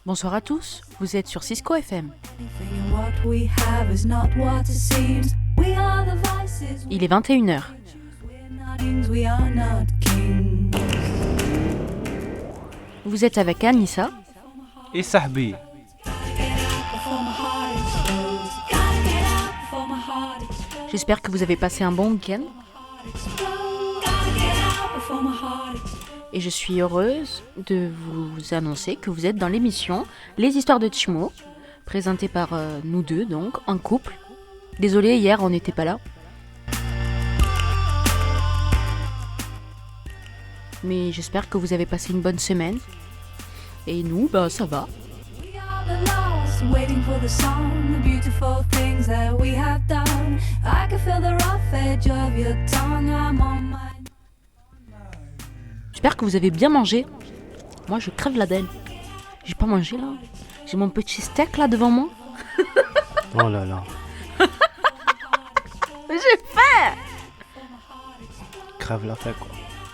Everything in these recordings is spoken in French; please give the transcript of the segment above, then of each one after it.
Bonsoir à tous, vous êtes sur Cisco FM. Il est 21h. Vous êtes avec Anissa et Sahbi. J'espère que vous avez passé un bon week-end. Et je suis heureuse de vous annoncer que vous êtes dans l'émission Les Histoires de Tchimo, présentée par nous deux, donc, en couple. Désolée, hier, on n'était pas là. Mais j'espère que vous avez passé une bonne semaine. Et nous, ça va. J'espère que vous avez bien mangé. Moi, je crève la dalle. J'ai pas mangé là. J'ai mon petit steak là devant moi. Oh là là. J'ai faim. Crève la faim quoi.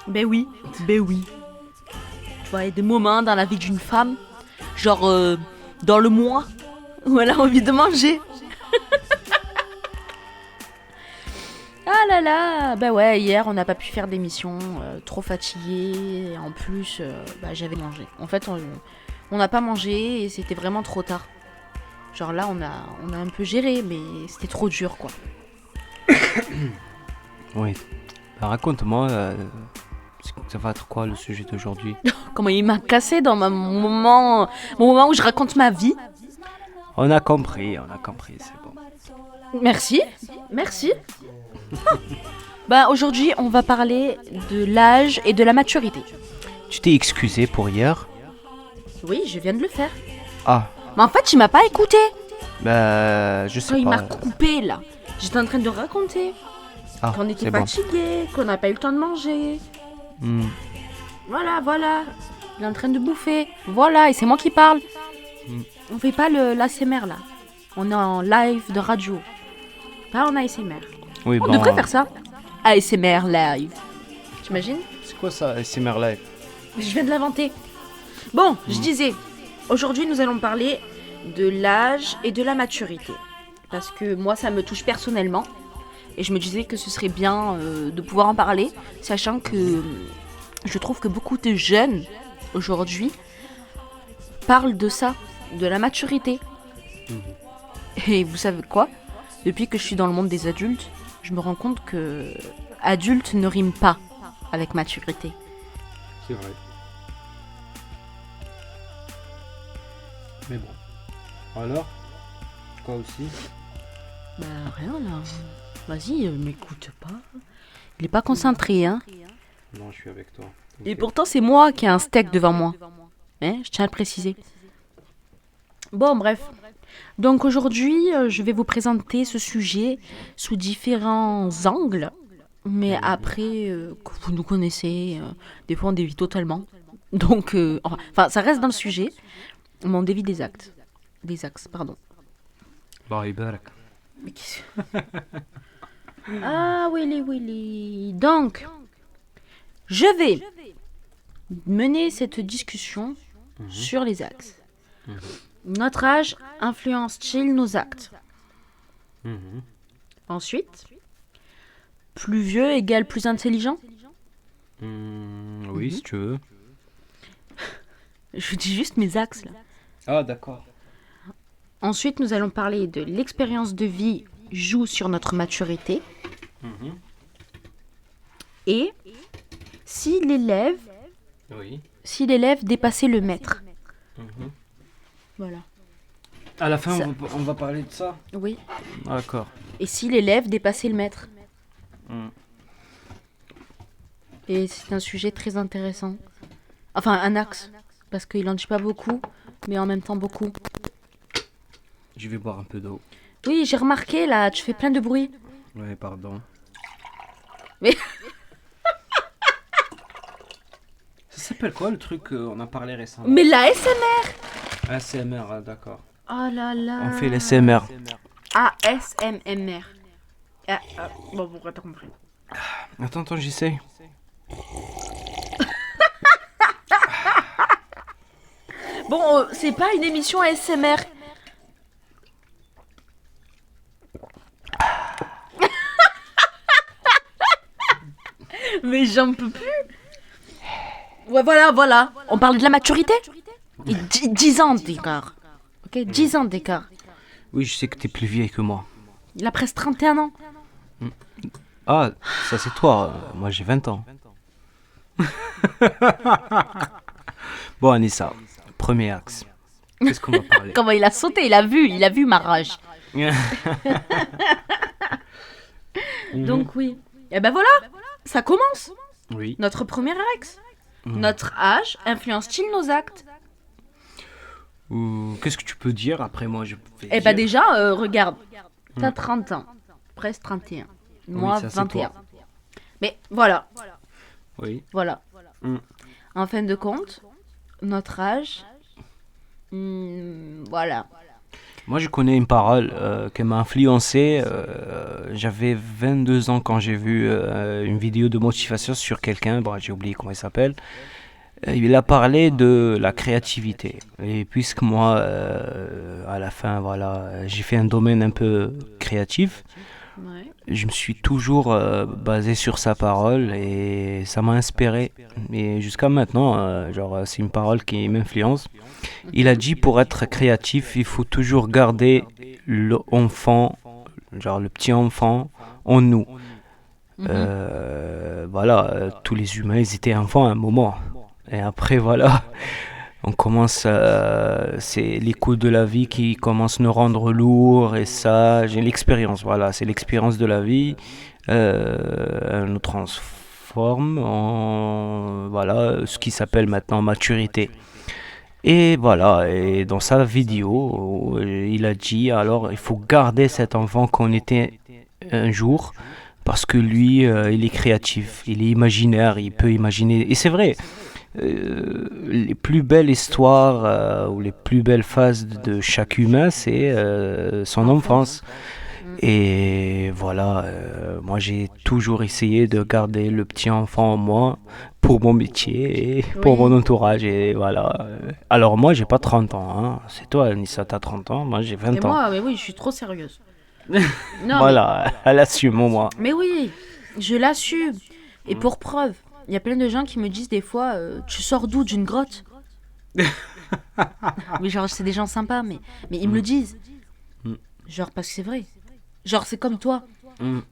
Ben oui. Tu vois, il y a des moments dans la vie d'une femme, genre dans le mois, où elle a envie de manger. Ah là là, bah ouais, hier on n'a pas pu faire d'émission, trop fatigué, en plus j'avais mangé. En fait on n'a pas mangé et c'était vraiment trop tard. Genre là on a un peu géré mais c'était trop dur quoi. Oui, raconte-moi, ça va être quoi le sujet d'aujourd'hui? Comment il m'a cassé dans mon moment où je raconte ma vie. On a compris, c'est bon. Merci. Aujourd'hui, on va parler de l'âge et de la maturité. Tu t'es excusé pour hier? Oui, je viens de le faire. Ah. Mais en fait, il m'a pas écouté. Je sais pas. Il m'a coupé là. J'étais en train de raconter qu'on était fatigué, qu'on n'a pas eu le temps de manger. Voilà. Il est en train de bouffer. Voilà, et c'est moi qui parle. On fait pas l'ASMR là. On est en live de radio. Pas en ASMR. Oui, on devrait faire ça. ASMR live. T'imagines? C'est quoi ça, ASMR live? Je viens de l'inventer. Bon, je disais, aujourd'hui nous allons parler de l'âge et de la maturité. Parce que moi ça me touche personnellement. Et je me disais que ce serait bien de pouvoir en parler, sachant que je trouve que beaucoup de jeunes aujourd'hui parlent de ça, de la maturité. Et vous savez quoi? Depuis que je suis dans le monde des adultes, je me rends compte que adulte ne rime pas avec maturité. C'est vrai. Mais bon. Alors? Quoi aussi? Rien là. Vas-y, m'écoute pas. Il est pas concentré, hein? Non, je suis avec toi. Okay. Et pourtant, c'est moi qui ai un steak devant moi. Je tiens à le préciser. Bon, bref. Donc aujourd'hui, je vais vous présenter ce sujet sous différents angles. Mais après, que vous nous connaissez, des fois on dévie totalement. Donc, ça reste dans le sujet, mais on dévie des axes. Mais qu'est-ce... Ah, Willy. Donc, je vais mener cette discussion sur les axes. Notre âge influence-t-il nos actes? Ensuite, plus vieux égale plus intelligent? Oui, si tu veux. Je dis juste mes axes là. Ah, d'accord. Ensuite, nous allons parler de l'expérience de vie joue sur notre maturité. Et si l'élève dépassait le maître. Voilà. À la fin, on va parler de ça? Oui. D'accord. Et si l'élève dépassait le maître? Et c'est un sujet très intéressant. Enfin, un axe. Parce qu'il en dit pas beaucoup, mais en même temps beaucoup. Je vais boire un peu d'eau. Oui, j'ai remarqué là, tu fais plein de bruit. Ouais, pardon. Mais... Ça s'appelle quoi le truc qu'on a parlé récemment? Mais la ASMR! ASMR, d'accord. Oh là là. On fait l'ASMR. ASMR. Bon, t'as compris. Attends, j'essaye. Bon, c'est pas une émission ASMR. Mais j'en peux plus. Ouais, voilà. On parle de la maturité. Et 10 ans d'écart. Ok, 10 ans d'écart. Oui, je sais que t'es plus vieille que moi. Il a presque 31 ans. Ah, ça c'est toi. Moi j'ai 20 ans. Bon, Anissa, premier axe. Qu'est-ce qu'on va parler? Comment il a sauté, il a vu ma rage. Donc oui. Et ben voilà, ça commence. Oui. Notre premier axe. Notre âge influence-t-il nos actes? Qu'est-ce que tu peux dire après moi je vais Eh ben déjà, regarde, t'as 30 ans, presque 31. Moi, ça, c'est 21. toi. Mais voilà. Oui. Mm. En fin de compte, notre âge, voilà. Moi, je connais une parole qui m'a influencé. J'avais 22 ans quand j'ai vu une vidéo de motivation sur quelqu'un. Bon, j'ai oublié comment il s'appelle. Il a parlé de la créativité. Et puisque moi, à la fin, voilà, j'ai fait un domaine un peu créatif, Ouais. je me suis toujours basé sur sa parole et ça m'a inspiré. Et jusqu'à maintenant, c'est une parole qui m'influence. Il a dit pour être créatif, il faut toujours garder l'enfant, le petit enfant en nous. Tous les humains, ils étaient enfants à un moment. Et après, voilà, on commence, c'est les coups de la vie qui commencent à nous rendre lourds. Et ça, j'ai l'expérience, voilà, c'est l'expérience de la vie. Elle nous transforme en, voilà, ce qui s'appelle maintenant maturité. Et voilà, et dans sa vidéo, il a dit, alors, il faut garder cet enfant qu'on était un jour, parce que lui, il est créatif, il est imaginaire, il peut imaginer. Et c'est vrai, les plus belles histoires ou les plus belles phases de chaque humain, c'est son enfance. Et voilà, moi j'ai toujours essayé de garder le petit enfant en moi pour mon métier et pour mon entourage. Et voilà. Alors moi j'ai pas 30 ans, hein. C'est toi Anissa, t'as 30 ans, moi j'ai 20 Et ans. moi, mais oui, je suis trop sérieuse. Non, Voilà, elle assume moi. mais oui, je l'assume. Et pour preuve, il y a plein de gens qui me disent des fois, tu sors d'où, d'une grotte? Mais genre, c'est des gens sympas, mais ils me le disent. Genre, parce que c'est vrai. Genre, c'est comme toi.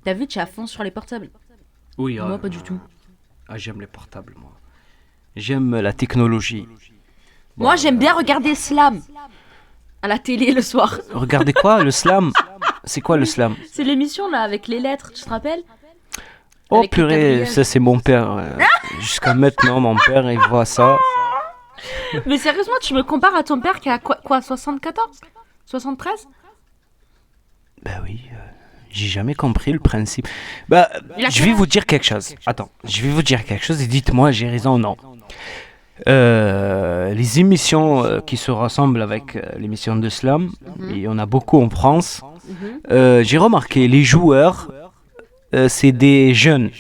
T'as vu, tu es à fond sur les portables. Oui, Moi, pas du tout. J'aime les portables, moi. J'aime la technologie. Moi, j'aime bien regarder Slam à la télé le soir. Regardez quoi, le slam? C'est quoi le slam? C'est l'émission là avec les lettres, tu te rappelles? Oh Avec les purée, Gabriel. ça c'est mon père. Jusqu'à maintenant, mon père, il voit ça. Mais sérieusement, tu me compares à ton père qui a quoi 74? 73? Ben oui, j'ai jamais compris le principe. Bah, Il a je quel vais âge? vous dire quelque chose. Attends, je vais vous dire quelque chose et dites-moi, j'ai raison ou non. Les émissions qui se rassemblent avec l'émission de Slam, il y en a beaucoup en France. J'ai remarqué, les joueurs, c'est des jeunes.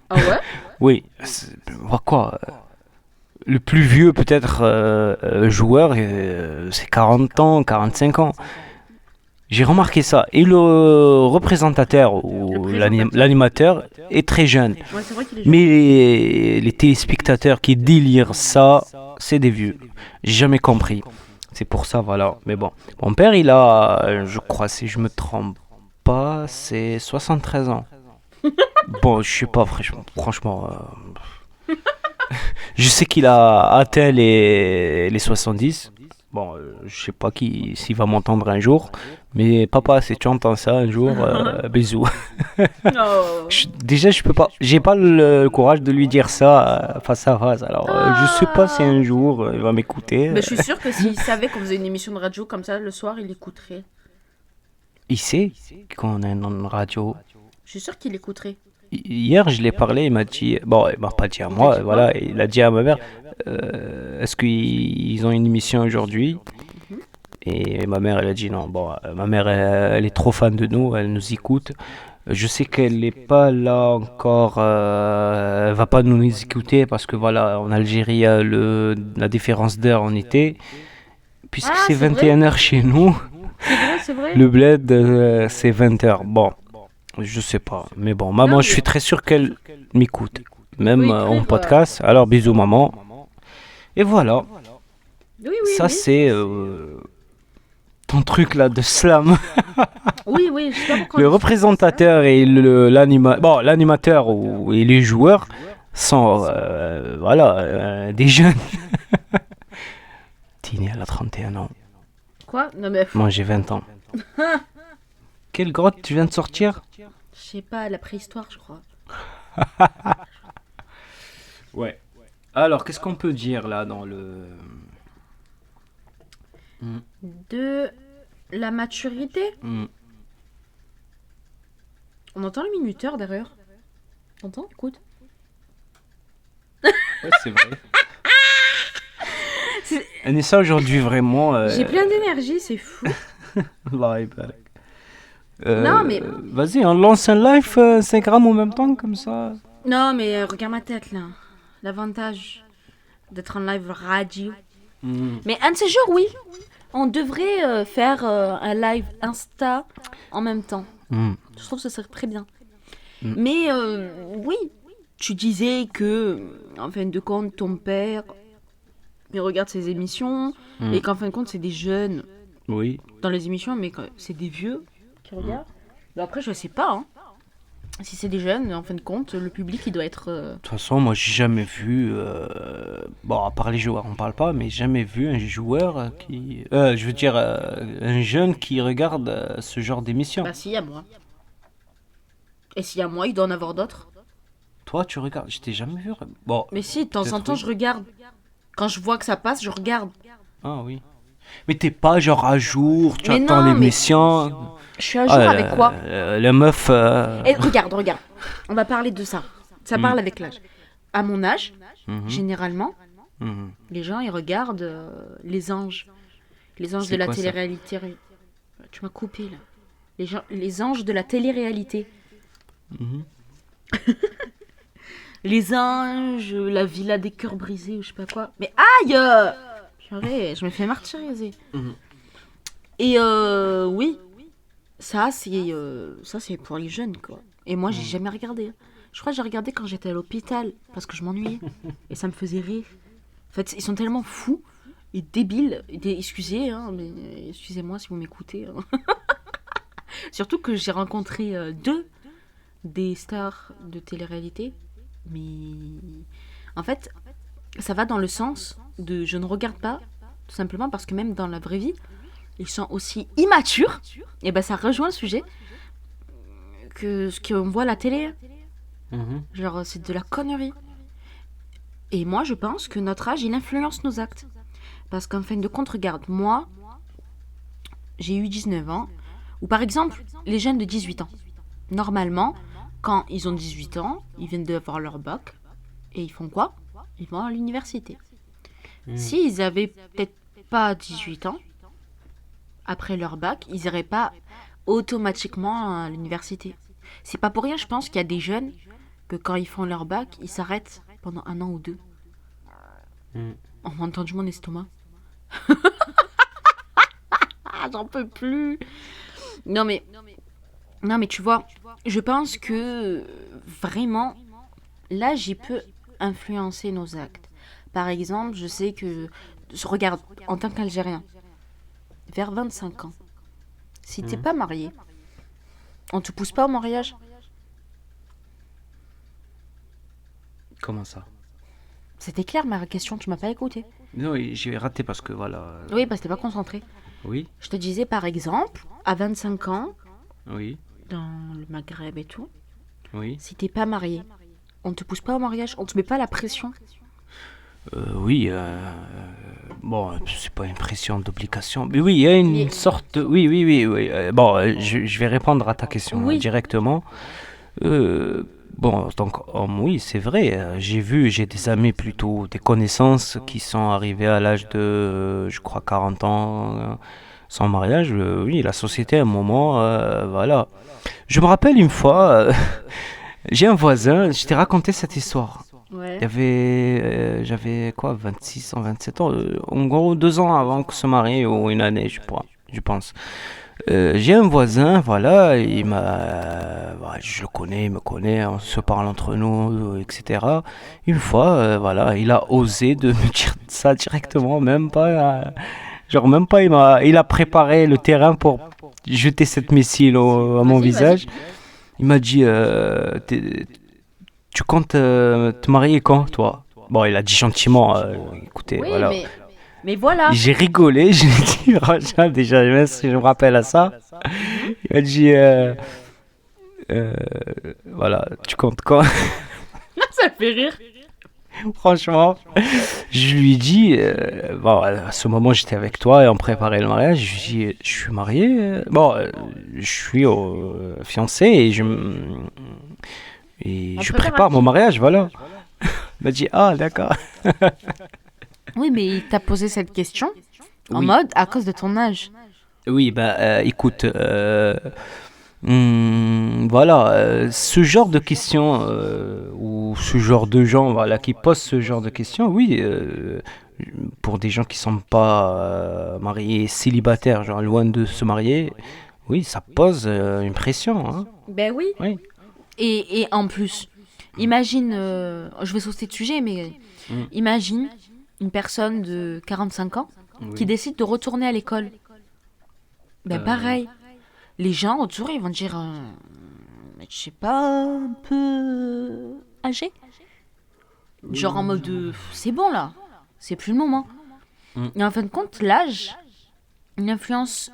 Ah ouais? Oui, quoi le plus vieux peut-être joueur, c'est 40 ans, 45 ans. J'ai remarqué ça. Et le représentateur ou l'animateur est très jeune. Ouais, c'est vrai qu'il est jeune. Mais les téléspectateurs qui délirent ça, c'est des vieux. J'ai jamais compris. C'est pour ça, voilà. Mais bon, mon père, il a, je crois, si je me trompe pas, c'est 73 ans. Bon, je sais pas, franchement. Je sais qu'il a atteint les 70. Bon, je sais pas s'il va m'entendre un jour. Mais papa, si tu entends ça un jour, bisous. Oh. Déjà, je peux pas. J'ai pas le courage de lui dire ça face à face. Alors, je sais pas si un jour il va m'écouter. Mais je suis sûre que s'il savait qu'on faisait une émission de radio comme ça le soir, il écouterait. Il sait qu'on a une radio. Je suis sûre qu'il écouterait. Hier, je l'ai parlé, il m'a dit, bon, il m'a pas dit à moi, voilà, il a dit à ma mère, est-ce qu'ils ont une émission aujourd'hui? Et ma mère, elle a dit non, bon, ma mère, elle est trop fan de nous, elle nous écoute. Je sais qu'elle n'est pas là encore, elle va pas nous écouter parce que voilà, en Algérie, la différence d'heure en été. puisque Ah, c'est c'est vrai. 21h chez nous, C'est vrai, c'est vrai. le bled, c'est 20h. Bon, je sais pas. Mais bon, Non, maman, je mais suis très sûr qu'elle m'écoute. Même oui, en très bah. podcast. Alors, bisous, maman. Et voilà. Oui, oui, Ça, oui. c'est ton truc là de slam. Oui, oui, je sais pas pourquoi Le je dis ça. représentateur et l'animateur et les joueurs sont voilà, des jeunes. Tini, elle a 31 ans. Quoi? Non, mais. Moi, j'ai 20 ans. Quelle grotte tu viens de sortir? Je sais pas, la préhistoire, je crois. Ouais. Alors, qu'est-ce qu'on peut dire là dans le... Hmm, De la maturité. hmm. On entend le minuteur derrière. T'entends? Écoute. Ouais, c'est vrai. C'est- Anissa, aujourd'hui, vraiment... J'ai plein d'énergie, c'est fou. live. Non, mais. Vas-y, on lance un live Instagram en même temps, comme ça. Non, mais regarde ma tête là. L'avantage d'être en live radio. Hmm. Mais un de ces jours, oui. On devrait faire un live Insta en même temps. Hmm. Je trouve que ce serait très bien. Mm. Mais oui, tu disais que, en fin de compte, ton père, il regarde ses émissions Mm. et qu'en fin de compte, c'est des jeunes Oui. dans les émissions, mais que c'est des vieux qui regardent. Mais après, je sais pas. Hein. Si c'est des jeunes, en fin de compte, le public, il doit être... De toute façon, moi, j'ai jamais vu... Bon, à part les joueurs, on parle pas, mais jamais vu un joueur qui... je veux dire, un jeune qui regarde ce genre d'émission. Bah, s'il y a moi. Et s'il y a moi, il doit en avoir d'autres. Toi, tu regardes... Je t'ai jamais vu... Bon, Mais si, de temps en peut-être temps, oui. je regarde. Quand je vois que ça passe, je regarde. Ah oui. Mais t'es pas genre à jour, tu Mais attends non, mais l'émission... je suis à jour avec quoi? La meuf... Et regarde, regarde. On va parler de ça. Ça parle avec l'âge. À mon âge, Mhm, généralement, mhm. les gens, ils regardent les anges. Les anges C'est de la quoi ça? télé-réalité. Tu m'as coupé, là. Les anges de la télé-réalité. Mhm. Les anges, la villa des cœurs brisés, ou je sais pas quoi. Mais aïe! Purée, je me fais martyriser. Mhm. Et oui, ça c'est pour les jeunes, quoi. Et moi, j'ai jamais regardé. Je crois que j'ai regardé quand j'étais à l'hôpital, parce que je m'ennuyais. Et ça me faisait rire. En fait, ils sont tellement fous et débiles. Excusez, hein, mais excusez-moi si vous m'écoutez. Hein. Surtout que j'ai rencontré deux des stars de télé-réalité. Mais en fait, ça va dans le sens de je ne regarde pas, tout simplement parce que même dans la vraie vie, ils sont aussi immatures. Et ben ça rejoint le sujet que ce qu'on voit à la télé. Mhm. Genre, c'est de la connerie. Et moi, je pense que notre âge, il influence nos actes. Parce qu'en fin de compte, regarde, moi, j'ai eu 19 ans. Ou par exemple, les jeunes de 18 ans. Normalement, quand ils ont 18 ans, ils viennent d'avoir leur bac. Et ils font quoi? Ils vont à l'université. S'ils avaient peut-être pas 18 ans, après leur bac, ils n'iraient pas automatiquement à l'université. C'est pas pour rien, je pense qu'il y a des jeunes que quand ils font leur bac, ils s'arrêtent pendant 1 an ou 2. Mm. On m'a entendu mon estomac. Ah, j'en peux plus. Non mais tu vois, je pense que vraiment l'âge il peut influencer nos actes. Par exemple, je sais que regarde en tant qu'Algérien, vers 25 ans, si t'es pas marié, on te pousse pas au mariage. Comment ça? C'était clair ma question, tu m'as pas écouté. Non, j'ai raté parce que voilà... Oui, parce que t'es pas concentré. Oui, Je te disais par exemple, à 25 ans, oui, dans le Maghreb et tout, oui. si t'es pas marié, on te pousse pas au mariage, on te met pas la pression. Oui, bon, c'est pas une pression d'obligation. Mais oui, il y a une Mais- sorte de... Oui, oui, oui, oui. Bon, je vais répondre à ta question Oui. directement. Bon, donc, oui, c'est vrai. J'ai des amis plutôt, des connaissances qui sont arrivés à l'âge de, je crois, 40 ans sans mariage. Oui, la société, à un moment, voilà. Je me rappelle une fois, j'ai un voisin, je t'ai raconté cette histoire. Ouais. J'avais quoi, 26 ans, 27 ans, en gros 2 ans avant que se marier, ou une année, je pense. J'ai un voisin, voilà, voilà, je le connais, il me connaît, on se parle entre nous, etc. Une fois, voilà, il a osé de me dire ça directement, même pas, genre même pas, il a préparé le terrain pour jeter cette missile à mon Vas-y, vas-y. visage. Il m'a dit, tu comptes te marier quand, toi? Bon, il a dit gentiment, écoutez, Oui, voilà. mais voilà. J'ai rigolé, je lui ai dit, franchement, déjà, même si je me rappelle à ça, Mhm. il m'a dit, euh, voilà, tu comptes quand? Ça me fait rire. Franchement, je lui ai dit, bon, à ce moment, j'étais avec toi et on préparait le mariage, je lui ai dit, je suis marié, bon, je suis fiancé et On je prépare prépare mon mariage, voilà. Il m'a dit, ah, d'accord. Oui, mais il t'a posé cette question en Oui. mode à cause de ton âge. Oui, bah écoute, voilà, ce genre de questions ou ce genre de gens, voilà, qui posent ce genre de questions, oui, pour des gens qui sont pas mariés, célibataires, genre loin de se marier, oui, ça pose une pression, hein. Ben oui. Oui. Et en plus, imagine, je vais sauter de sujet, mais Mm. imagine une personne de 45 ans qui Oui. décide de retourner à l'école. Ben Euh, pareil, les gens autour, ils vont dire, je sais pas, un peu âgé. Genre en mode, c'est bon là, c'est plus le moment. Mm. Et en fin de compte, l'âge, il influence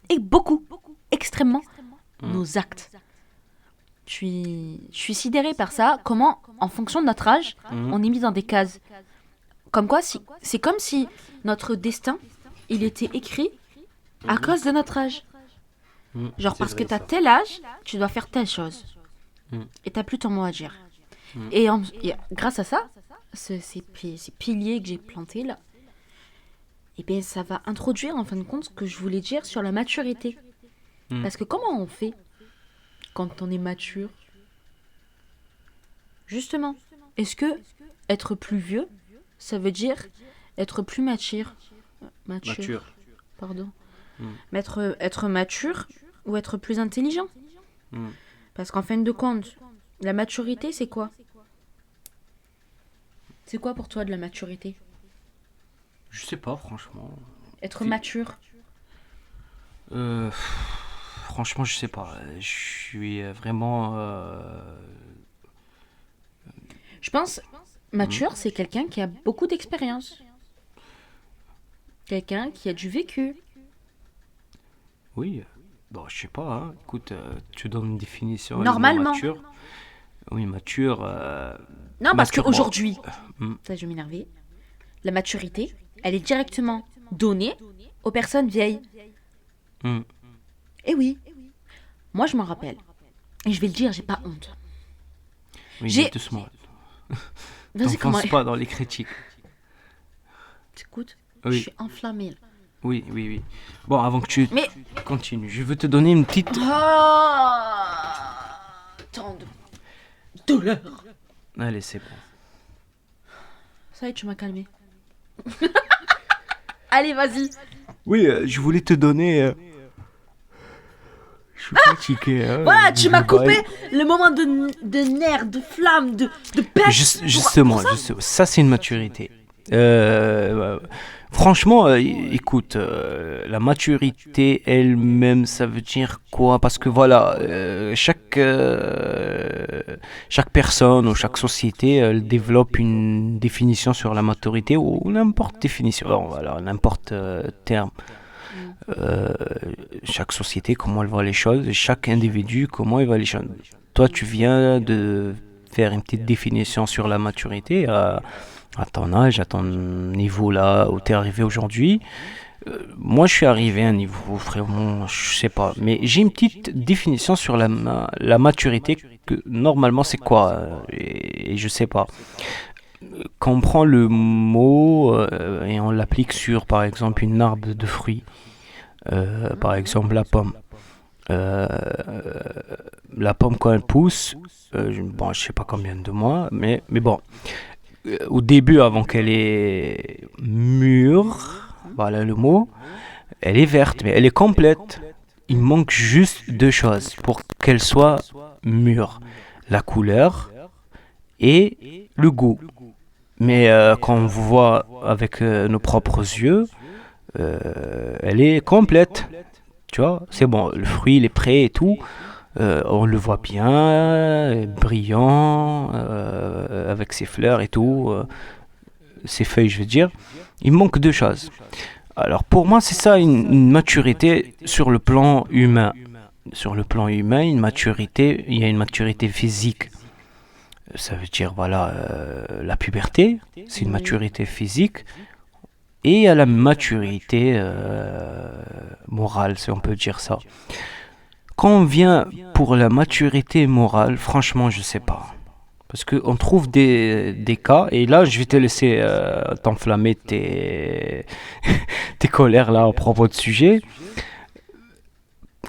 et beaucoup, extrêmement, nos actes. Je suis sidérée par ça. Comment, en fonction de notre âge, Mm. on est mis dans des cases. Comme quoi, c'est comme si notre destin, il était écrit à cause de notre âge. Mm. Genre C'est parce que vrai, t'as ça. tel âge, tu dois faire telle chose. Mm. Et t'as plus ton mot à dire. Mm. Et grâce à ça, ces piliers que j'ai plantés là, et bien ça va introduire en fin de compte ce que je voulais dire sur la maturité. Mm. Parce que comment on fait quand on est mature? Justement, est-ce que être plus vieux, ça veut dire être plus mature? Mature. Pardon. Mm. Mais être mature ou être plus intelligent? Mm. Parce qu'en fin de compte, la maturité, c'est quoi? C'est quoi pour toi de la maturité? Je sais pas, franchement. Être mature? Euh, Franchement, je sais pas. Je suis vraiment. Je pense, mature, c'est quelqu'un qui a beaucoup d'expérience. Quelqu'un qui a du vécu. Oui. Bon, je sais pas, hein. Écoute, tu donnes une définition, le mot Normalement. mature. Oui, mature. Non, parce Mature, bon. qu'aujourd'hui, ça je vais m'énerver, la maturité, elle est directement donnée aux personnes vieilles. Hmm. Eh oui, moi je m'en rappelle. Et je vais le dire, j'ai pas honte. Oui, J'ai- mais doucement. Vas-y, comment... T'enfonces pas dans les critiques. T'écoutes? Je Oui, suis enflammée là. oui, oui, oui. Bon, avant que tu Mais... continues, je veux te donner une petite. Tant de douleur. Allez, c'est bon. Ça y est, tu m'as calmé. Allez, vas-y. Oui, je voulais te donner. Je suis fatigué, hein. Voilà, tu m'as Bah, coupé le moment de nerfs, de flammes, de perte. Justement, ça c'est une maturité. Franchement, écoute, la maturité elle-même, ça veut dire quoi? Parce que voilà, chaque personne ou chaque société, elle développe une définition sur la maturité ou n'importe définition, bon, voilà, n'importe terme. Euh, Chaque société, comment elle voit les choses, chaque individu, comment il voit les choses. Toi, tu viens de faire une petite définition sur la maturité à ton âge, à ton niveau là où tu es arrivé aujourd'hui. Moi, je suis arrivé à un niveau vraiment, je sais pas, mais j'ai une petite définition sur la maturité que normalement c'est quoi et je sais pas. Quand on prend le mot et on l'applique sur par exemple une arbre de fruits, par exemple la pomme. Euh, la pomme, quand elle pousse, bon, je sais pas combien de mois, mais bon, au début, avant qu'elle est mûre, voilà le mot, elle est verte, mais elle est complète. Il manque juste deux choses pour qu'elle soit mûre. La couleur et le goût. Mais quand on voit avec nos propres yeux, elle est complète. Tu vois, c'est bon, le fruit il est prêt et tout. On le voit bien, brillant, avec ses fleurs et tout, ses feuilles, je veux dire. Il manque deux choses. Alors pour moi, c'est ça une maturité sur le plan humain. Sur le plan humain, une maturité, il y a une maturité physique. Ça veut dire, voilà, la puberté, c'est une maturité physique. Et il y a la maturité morale, si on peut dire ça. Quand on vient pour la maturité morale, franchement, je sais pas. Parce qu'on trouve des cas, et là, je vais te laisser t'enflammer tes colères là à propos de sujet.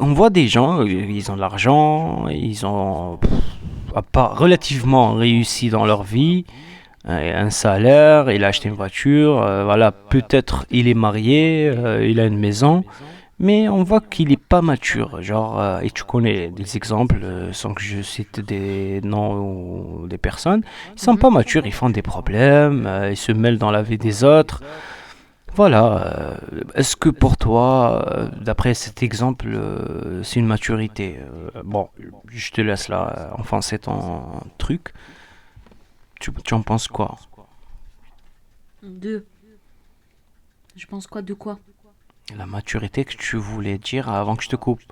On voit des gens, ils ont de l'argent, ils ont pas relativement réussi dans leur vie, un salaire, il a acheté une voiture, voilà, peut-être il est marié, il a une maison, mais on voit qu'il n'est pas mature. Genre, et tu connais des exemples, sans que je cite des noms ou des personnes, ils sont pas matures, ils font des problèmes, ils se mêlent dans la vie des autres. Voilà, est-ce que pour toi, d'après cet exemple, c'est une maturité? Bon, je te laisse là enfoncer ton truc. Tu en penses quoi? Deux. Je pense quoi de quoi? La maturité que tu voulais dire avant que je te coupe.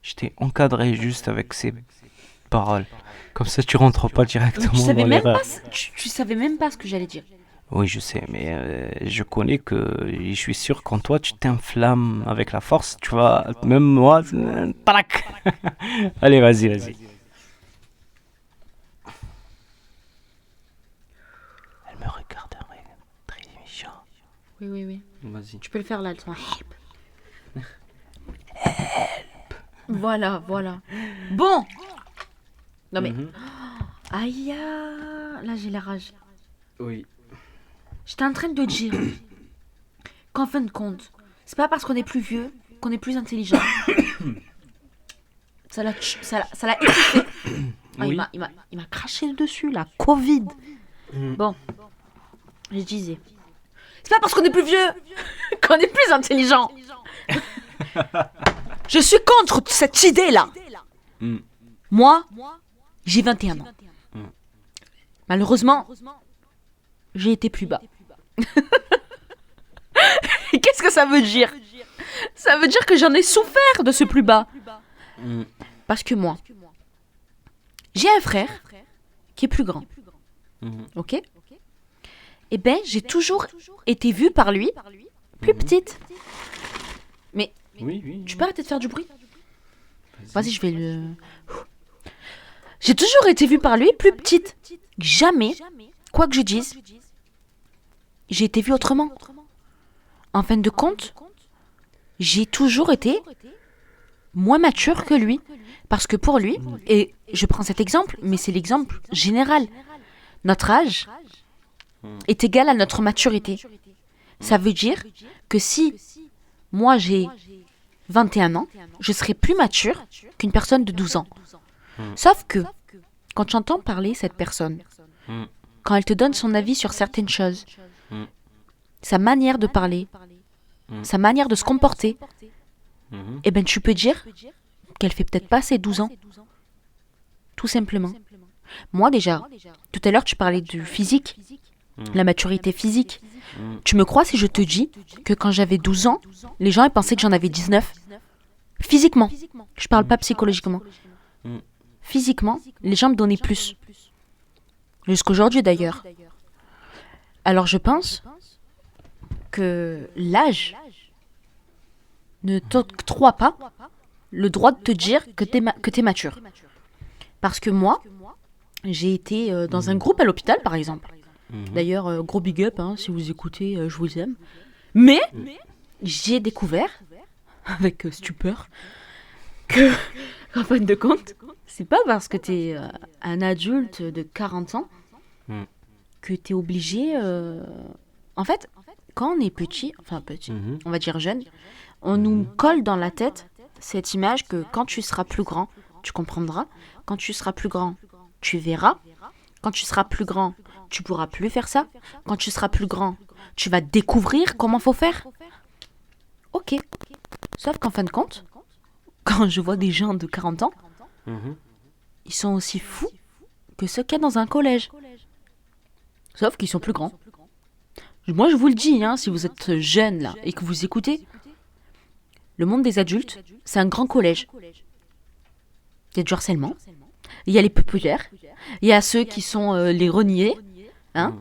Je t'ai encadré juste avec ces paroles. Comme ça, tu rentres pas Tu directement savais dans même l'erreur. pas, tu savais même pas ce que j'allais dire. Oui, je sais, mais je connais que je suis sûr quand toi tu t'inflammes avec la force, tu vas, même moi, tac. Allez, vas-y. Elle me regarde, très méchant. Oui. Vas-y. Tu peux le faire là, le son. Voilà. Bon. Non mais. Aïe, là j'ai la rage. Oui. J'étais en train de dire qu'en fin de compte, c'est pas parce qu'on est plus vieux qu'on est plus intelligent. ça l'a étouffé. Ah, Oui. il m'a craché dessus, la Covid. Bon, je disais. C'est pas parce qu'on est plus vieux qu'on est plus intelligent. Je suis contre cette idée-là. Moi, j'ai 21 ans. Malheureusement, j'ai été plus bas. Qu'est-ce que ça veut dire? Ça veut dire que j'en ai souffert de ce plus bas. Parce que moi, j'ai un frère qui est plus grand. Ok? Eh ben, j'ai toujours été vue par lui plus petite. Mais Oui. tu peux arrêter de faire du bruit? Vas-y, je vais le... J'ai toujours été vue par lui plus petite. Jamais, quoi que je dise, j'ai été vue autrement. En fin de compte, j'ai toujours été moins mature que lui. Parce que pour lui, et je prends cet exemple, mais c'est l'exemple général, notre âge est égal à notre maturité. Ça veut dire que si moi j'ai 21 ans, je serai plus mature qu'une personne de 12 ans. Sauf que, quand j'entends parler cette personne, quand elle te donne son avis sur certaines choses, sa manière de parler, sa manière de se comporter, eh ben tu peux dire qu'elle fait peut-être pas ses 12 ans. Tout simplement. Moi déjà, tout à l'heure tu parlais du physique, la maturité physique. Tu me crois si je te dis que quand j'avais 12 ans, les gens ils pensaient que j'en avais 19? Physiquement. Je parle pas psychologiquement. Physiquement, les gens me donnaient plus. Jusqu'aujourd'hui d'ailleurs. Alors je pense que l'âge ne t'octroie pas le droit de te dire que t'es mature. Parce que moi, j'ai été dans un groupe à l'hôpital par exemple. D'ailleurs, gros big up, hein, si vous écoutez, je vous aime. Mais j'ai découvert, avec stupeur, que, en fin de compte, c'est pas parce que t'es un adulte de 40 ans Mm. que t'es obligé. En fait, quand on est petit, Mhm. on va dire jeune, on nous colle dans la tête cette image que quand tu seras plus grand, tu comprendras. Quand tu seras plus grand, tu verras. Quand tu seras plus grand, tu pourras plus faire ça. Quand tu seras plus grand, tu vas découvrir comment faut faire. Ok. Sauf qu'en fin de compte, quand je vois des gens de 40 ans, Mhm. ils sont aussi fous que ceux qu'il y a dans un collège. Sauf qu'ils sont plus grands. Moi, je vous le dis, hein, si vous êtes jeune là et que vous écoutez, le monde des adultes, c'est un grand collège. Il y a du harcèlement, il y a les populaires, il y a ceux qui sont les reniés, hein,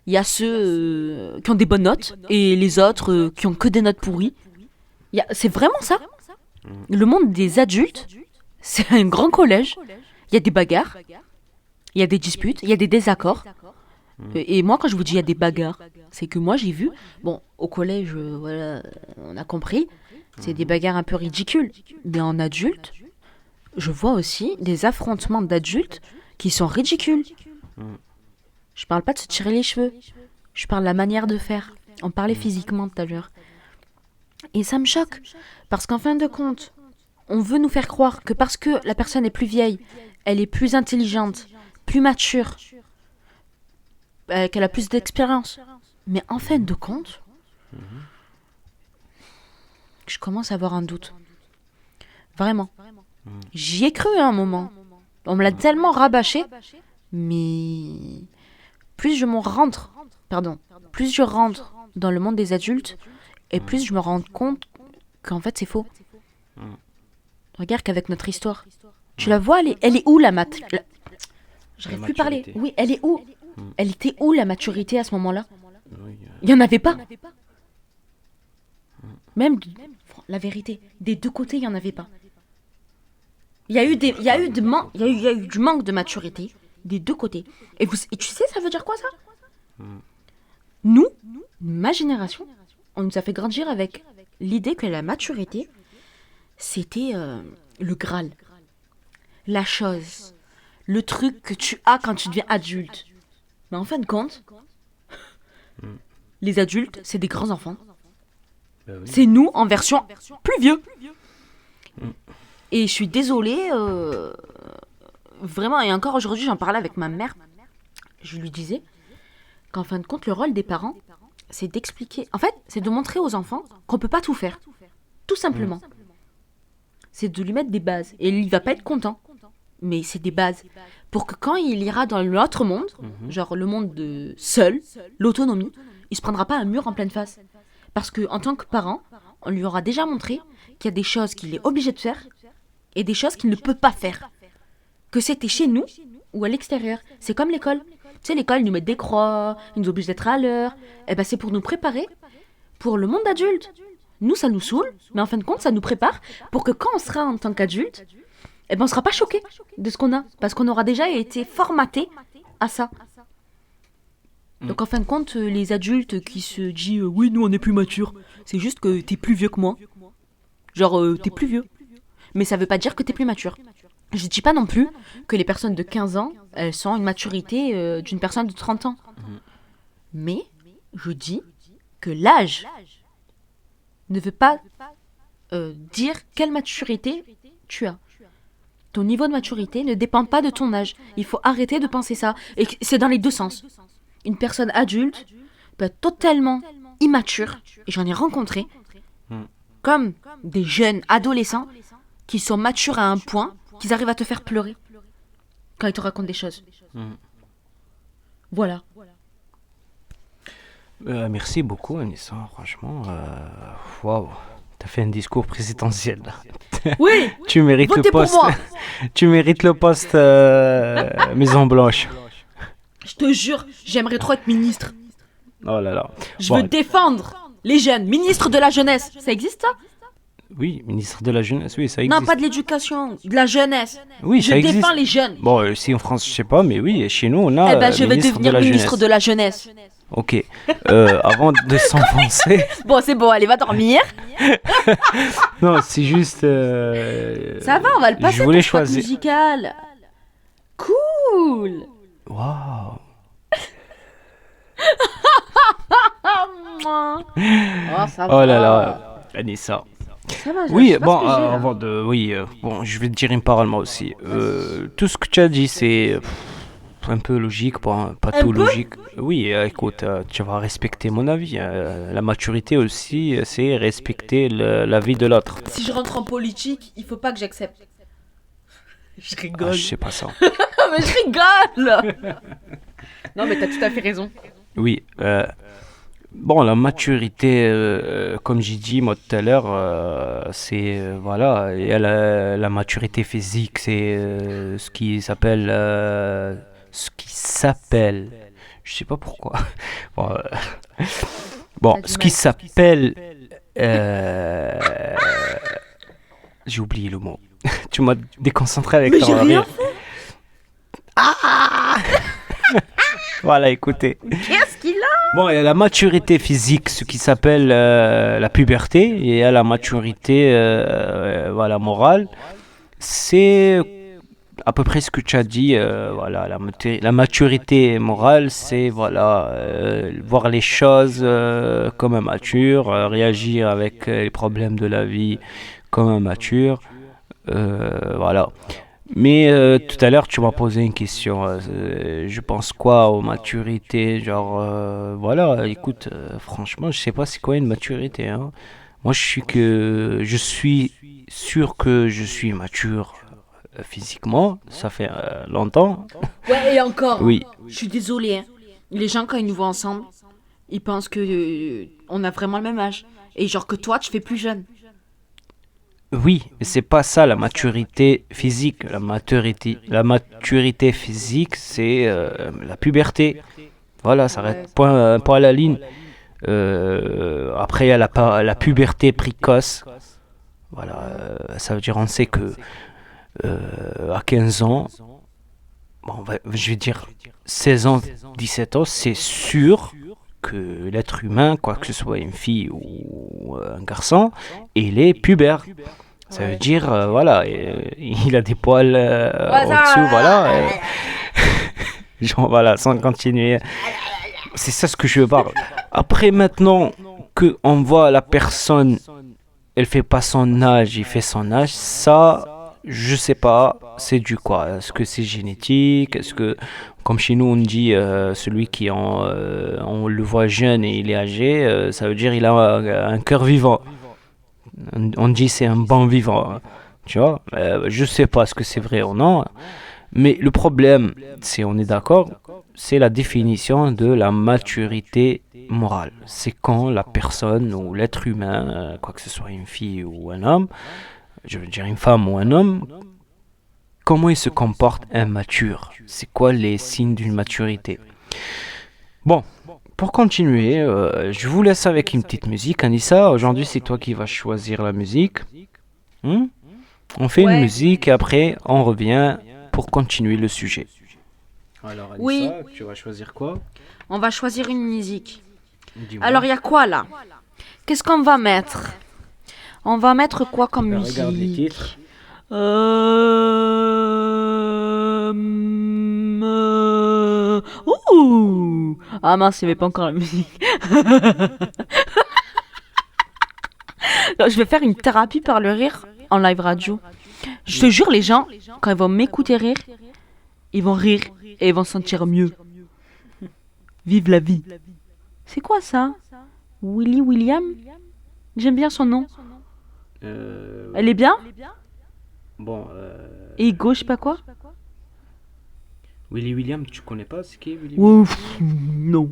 il y a ceux qui ont des bonnes notes et les autres qui ont que des notes pourries. C'est vraiment ça. Le monde des adultes, c'est un grand collège. Il y a des bagarres, il y a des disputes, il y a des désaccords. Et moi, quand je vous dis il y a des bagarres, c'est que moi j'ai vu, bon, au collège, voilà, on a compris, c'est des bagarres un peu ridicules. Mais en adulte, je vois aussi des affrontements d'adultes qui sont ridicules. Je parle pas de se tirer les cheveux, je parle de la manière de faire. On parlait physiquement tout à l'heure. Et ça me choque, parce qu'en fin de compte, on veut nous faire croire que parce que la personne est plus vieille, elle est plus intelligente, plus mature, qu'elle a plus d'expérience. Mais en fin de compte, je commence à avoir un doute. Vraiment. J'y ai cru à un moment. On me l'a tellement rabâché, mais plus je rentre dans le monde des adultes, et plus je me rends compte qu'en fait c'est faux. Regarde qu'avec notre histoire, tu la vois, elle est où la mat J'arrive plus à parler. Oui, elle est où? Elle était où la maturité à ce moment-là? Oui, Il n'y en avait pas. Même, la vérité, des deux côtés, il n'y en avait pas. Il y a eu du manque de maturité des deux côtés. Et tu sais, ça veut dire quoi ça? Nous, ma génération, on nous a fait grandir avec l'idée que la maturité, c'était le Graal. La chose. Le truc que tu as quand tu deviens adulte. Mais en fin de compte, les adultes, c'est des grands enfants. bah oui. C'est nous en version plus vieux. Et je suis désolée, vraiment, et encore aujourd'hui, j'en parlais avec ma mère. Je lui disais qu'en fin de compte, le rôle des parents, c'est d'expliquer. En fait, c'est de montrer aux enfants qu'on peut pas tout faire. Tout simplement. C'est de lui mettre des bases. Et il va pas être content. Mais c'est des bases. Pour que quand il ira dans l'autre monde, genre le monde de seul, l'autonomie, il se prendra pas un mur en pleine face. Parce que en tant que parent, on lui aura déjà montré qu'il y a des choses qu'il est obligé de faire et des choses qu'il ne peut pas faire. Que c'était chez nous ou à l'extérieur. C'est comme l'école. Tu sais, l'école, ils nous mettent des croix, ils nous obligent d'être à l'heure. Eh ben, c'est pour nous préparer pour le monde adulte. Nous, ça nous saoule, mais en fin de compte, ça nous prépare pour que quand on sera en tant qu'adulte, eh ben, on sera pas choqué de ce qu'on a. Parce qu'on aura déjà été formaté à ça. Donc en fin de compte, les adultes qui se disent oui, nous on est plus matures, c'est juste que t'es plus vieux que moi. Genre, t'es plus vieux. Mais ça veut pas dire que t'es plus mature. Je dis pas non plus que les personnes de 15 ans, elles sont une maturité d'une personne de 30 ans. Mais je dis que l'âge ne veut pas dire quelle maturité tu as. Ton niveau de maturité ne dépend pas de ton âge. Il faut arrêter de penser ça. Et c'est dans les deux sens. Une personne adulte peut être totalement immature, et j'en ai rencontré, comme des jeunes adolescents qui sont matures à un point qu'ils arrivent à te faire pleurer quand ils te racontent des choses. Voilà. Merci beaucoup, Anissa. Franchement, waouh, t'as fait un discours présidentiel là. Oui, Tu mérites votez le pour poste. moi. Tu mérites le poste Maison Blanche. Je te jure, j'aimerais trop être ministre. Oh là là. Je Bon, veux défendre les jeunes. Ministre de la jeunesse. Ça existe ça? oui, ministre de la jeunesse, oui, ça existe. Non, pas de l'éducation, de la jeunesse. Oui, Je ça existe. défends les jeunes. Bon, ici en France, je sais pas, mais oui, chez nous, on a Eh ben, je vais ministre devenir de la ministre jeunesse. de la jeunesse. Ok. Avant de s'enfoncer. Bon, c'est bon, allez, va dormir. Non, c'est juste. Ça va, on va le passer. Je voulais ton choix choisir. musical. Cool. Waouh. Oh, ça va. Oh là là, Anissa. Ça va, je Oui, sais pas bon, ce que j'ai, là. avant de. Oui, bon, je vais te dire une parole moi aussi. Tout ce que tu as dit, c'est un peu logique, pas Un tout peu. logique. Oui, écoute, tu vas respecter mon avis. La maturité aussi, c'est respecter l'avis de l'autre. Si je rentre en politique, il faut pas que j'accepte. Je Ah, rigole. je sais pas ça. Mais je rigole. Non, mais t'as tout à fait raison. Oui, bon, la maturité, comme j'ai dit moi tout à l'heure, c'est voilà, il y a la maturité physique, c'est ce qui s'appelle, je sais pas pourquoi. Bon, bon, T'as du ce qui mal. s'appelle, euh, j'ai oublié le mot. Tu m'as déconcentré avec Mais j'ai ton rien rire. Voilà, écoutez. Qu'est-ce qu'il a? Bon, il y a la maturité physique, ce qui s'appelle la puberté, et il y a la maturité voilà, morale. C'est à peu près ce que tu as dit. Voilà, la maturité morale, c'est voilà, voir les choses comme un mature, réagir avec les problèmes de la vie comme un mature. Voilà. Mais tout à l'heure, tu m'as posé une question. Je pense quoi aux maturités? Genre, voilà, écoute, franchement, je sais pas c'est quoi une maturité, hein. Moi, je suis sûr que je suis mature physiquement. Ça fait longtemps. Ouais, et encore, hein. Oui, Je suis désolée, hein. Les gens, quand ils nous voient ensemble, ils pensent que on a vraiment le même âge. Et genre que toi, tu fais plus jeune. oui, mais c'est pas ça la maturité physique. La maturité physique, c'est la puberté. Voilà, ça Ouais. arrête point à la ligne. Après, il y a la puberté précoce. Voilà, ça veut dire on sait que à 15 ans, bon, je vais dire 16 ans, 17 ans, c'est sûr que l'être humain, quoi que ce soit une fille ou un garçon, il est pubère. Ça veut Ouais. dire, voilà, il a des poils Ouais, en dessous, voilà. ça. Genre, voilà, sans continuer. C'est ça ce que je parle. Après, maintenant que on voit la personne, elle fait pas son âge, il fait son âge, ça, je sais pas, c'est du quoi? Est-ce que c'est génétique? Est-ce que, comme chez nous, on dit, celui on le voit jeune et il est âgé, ça veut dire il a un cœur vivant. On dit c'est un bon vivant, hein. Tu vois? Je sais pas ce que c'est vrai ou non. Mais le problème, si on est d'accord, c'est la définition de la maturité morale. C'est quand la personne ou l'être humain, quoi que ce soit une fille ou un homme, je veux dire une femme ou un homme, comment il se comporte immature. C'est quoi les signes d'une maturité? Bon, pour continuer, je vous laisse avec une petite musique. Anissa, aujourd'hui c'est toi qui vas choisir la musique. Hmm. On fait une Ouais. musique et après on revient pour continuer le sujet. Alors Anissa, Oui. tu vas choisir quoi? On va choisir une musique. Dis-moi. Alors, il y a quoi là? Qu'est-ce qu'on va mettre? On va mettre quoi comme Regarde les musique? titres. Ouh! Ah mince, il n'y avait pas encore la musique. Non, je vais faire une thérapie par le rire en live radio. Je te jure, les gens, quand ils vont m'écouter rire, ils vont rire et ils vont se sentir mieux. Vive la vie. C'est quoi ça? Willy William? J'aime bien son nom. Elle est bien? Bon, Et Ego, je sais pas quoi? Willy William, tu connais pas ce qui est Willy William? Ouf, non.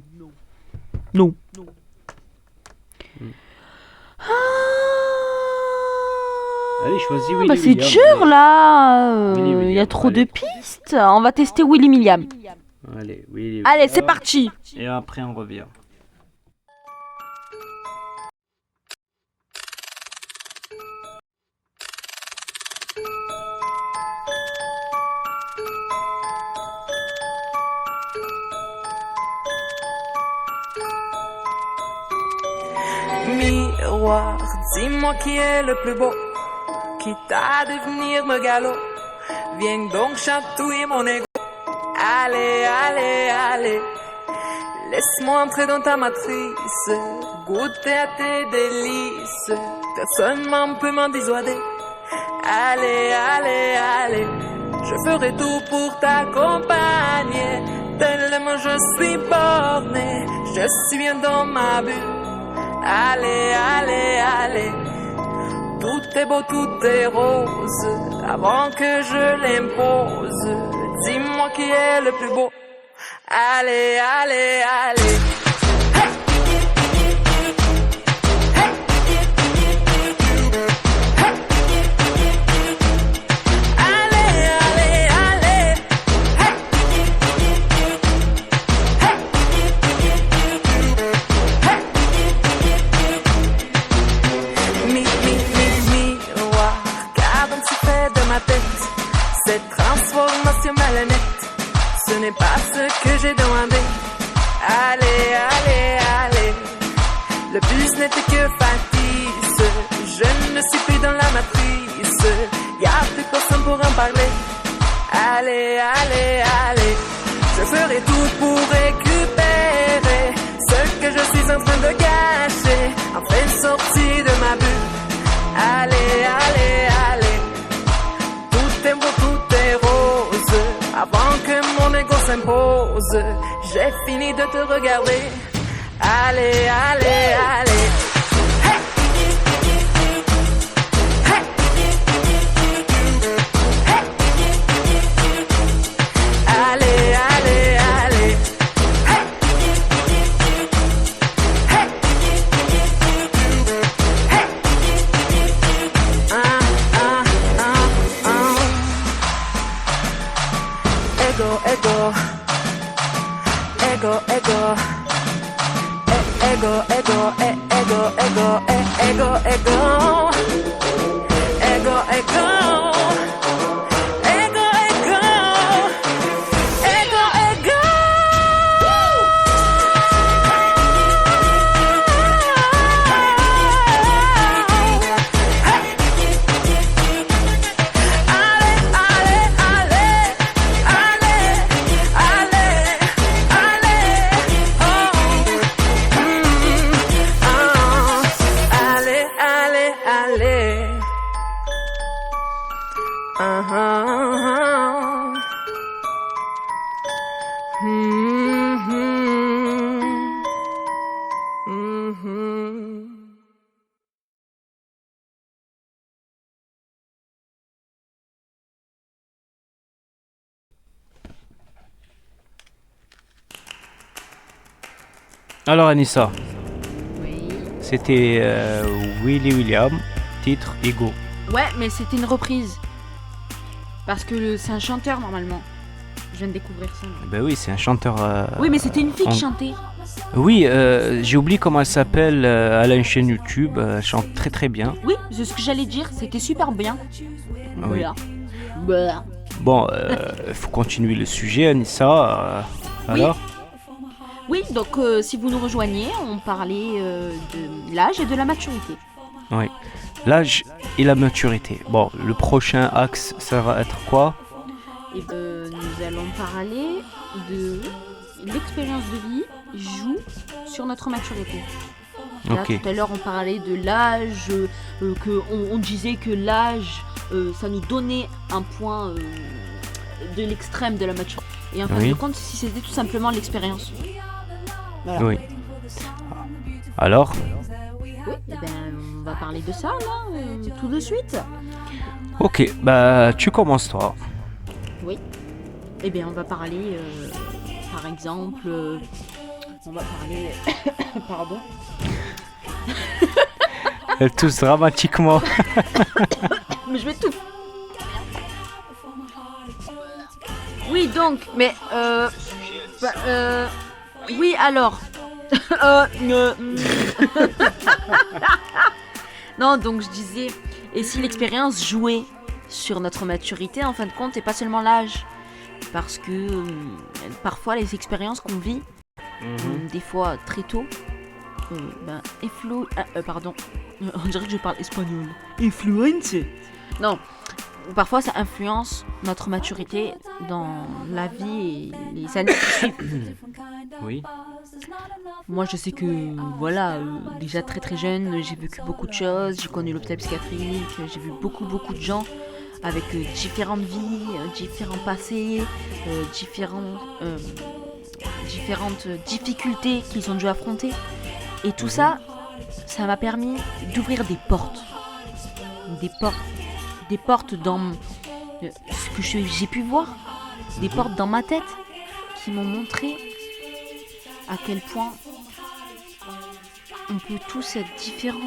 Non. Allez, choisis Willy Bah c'est William. dur là. Willy Il y a William, trop de allez. pistes. On va tester Willy William. Allez, Willy Allez, William. c'est parti. Et après on revient. miroir, dis-moi qui est le plus beau, quitte à devenir me galop. Viens donc chatouiller mon ego. Allez, allez, allez, laisse-moi entrer dans ta matrice, goûter à tes délices, personne m'en peut m'en dissuader. Allez, allez, allez, je ferai tout pour t'accompagner, tellement je suis borné, je suis bien dans ma bulle. Allez, allez, allez, tout est beau, tout est rose, avant que je l'impose, dis-moi qui est le plus beau. Allez, allez, allez. Cette transformation malhonnête, ce n'est pas ce que j'ai demandé. Allez, allez, allez, le bus n'était que factice, je ne suis plus dans la matrice, y'a plus personne pour en parler. Allez, allez, allez, je ferai tout pour récupérer ce que je suis en train de gâcher, enfin sortir de ma bulle. Allez, allez, allez, tout est beau, tout est rose, avant que mon ego s'impose, j'ai fini de te regarder. Allez, allez, allez. Allez, allez, allez. Ego, ego, ego, ego, ego, ego, ego, ego, ego, ego, ego, ego, ego, ego, ego. Alors Anissa, Oui. c'était Willy William, titre Ego. Ouais, mais c'était une reprise. Parce que c'est un chanteur normalement. Je viens de découvrir ça. moi. Ben oui, c'est un chanteur. Oui, mais c'était une fille qui on- chantait. Oui, j'ai oublié comment elle s'appelle. Elle a une chaîne YouTube, elle chante très très bien. Oui, c'est ce que j'allais dire. C'était super bien. Oui. Voilà. Voilà. Bon, il faut continuer le sujet, Anissa. Oui. Alors Oui, donc si vous nous rejoignez, on parlait de l'âge et de la maturité. Oui. L'âge et la maturité. Bon, le prochain axe, ça va être quoi? Et nous allons parler de l'expérience de vie joue sur notre maturité. Là, Ok. tout à l'heure, on parlait de l'âge, on disait que l'âge, ça nous donnait un point de l'extrême de la maturité. Et en fin Oui. de compte, si c'était tout simplement l'expérience. Voilà. Oui. Alors Oui, eh ben, on va parler de ça, là, tout de suite. Ok, bah tu commences toi. Oui. Eh bien, on va parler, par exemple, on va parler... Pardon. Elle tousse dramatiquement. Mais je vais tout. Oui, donc, mais oui, alors. Non, donc je disais, et si l'expérience jouait sur notre maturité, en fin de compte, et pas seulement l'âge, parce que parfois les expériences qu'on vit, des fois très tôt, pardon, on dirait que je parle espagnol. Influence. Non, parfois ça influence notre maturité dans la vie et les années qui suivent. Oui. Moi, je sais que, voilà, déjà très très jeune, j'ai vécu beaucoup de choses, j'ai connu l'hôpital psychiatrique, j'ai vu beaucoup de gens avec différentes vies, différents passés, différentes difficultés qu'ils ont dû affronter. Et tout ça m'a permis d'ouvrir des portes. Des portes dans ce que j'ai pu voir, des portes dans ma tête qui m'ont montré à quel point on peut tous être différents.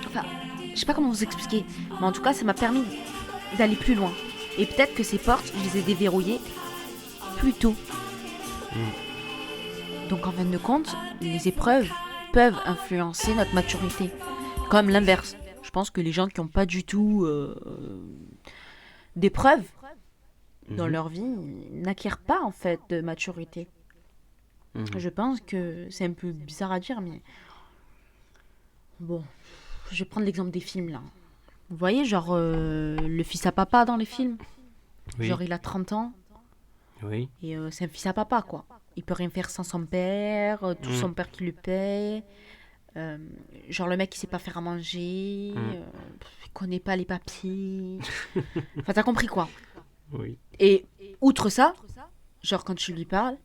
Enfin, je sais pas comment vous expliquer, mais en tout cas, ça m'a permis d'aller plus loin. Et peut-être que ces portes, je les ai déverrouillées plus tôt. Donc en fin de compte, les épreuves peuvent influencer notre maturité. Comme l'inverse. Je pense que les gens qui n'ont pas du tout d'épreuves dans leur vie n'acquièrent pas en fait de maturité. Je pense que c'est un peu bizarre à dire, mais bon, je vais prendre l'exemple des films là. Vous voyez, genre le fils à papa dans les films. Oui. Genre il a 30 ans Oui. et c'est un fils à papa quoi. Il peut rien faire sans son père, tout son père qui le paye. Genre le mec il sait pas faire à manger, il connaît pas les papiers. Enfin t'as compris quoi. Oui. Et outre ça, genre quand tu lui parles,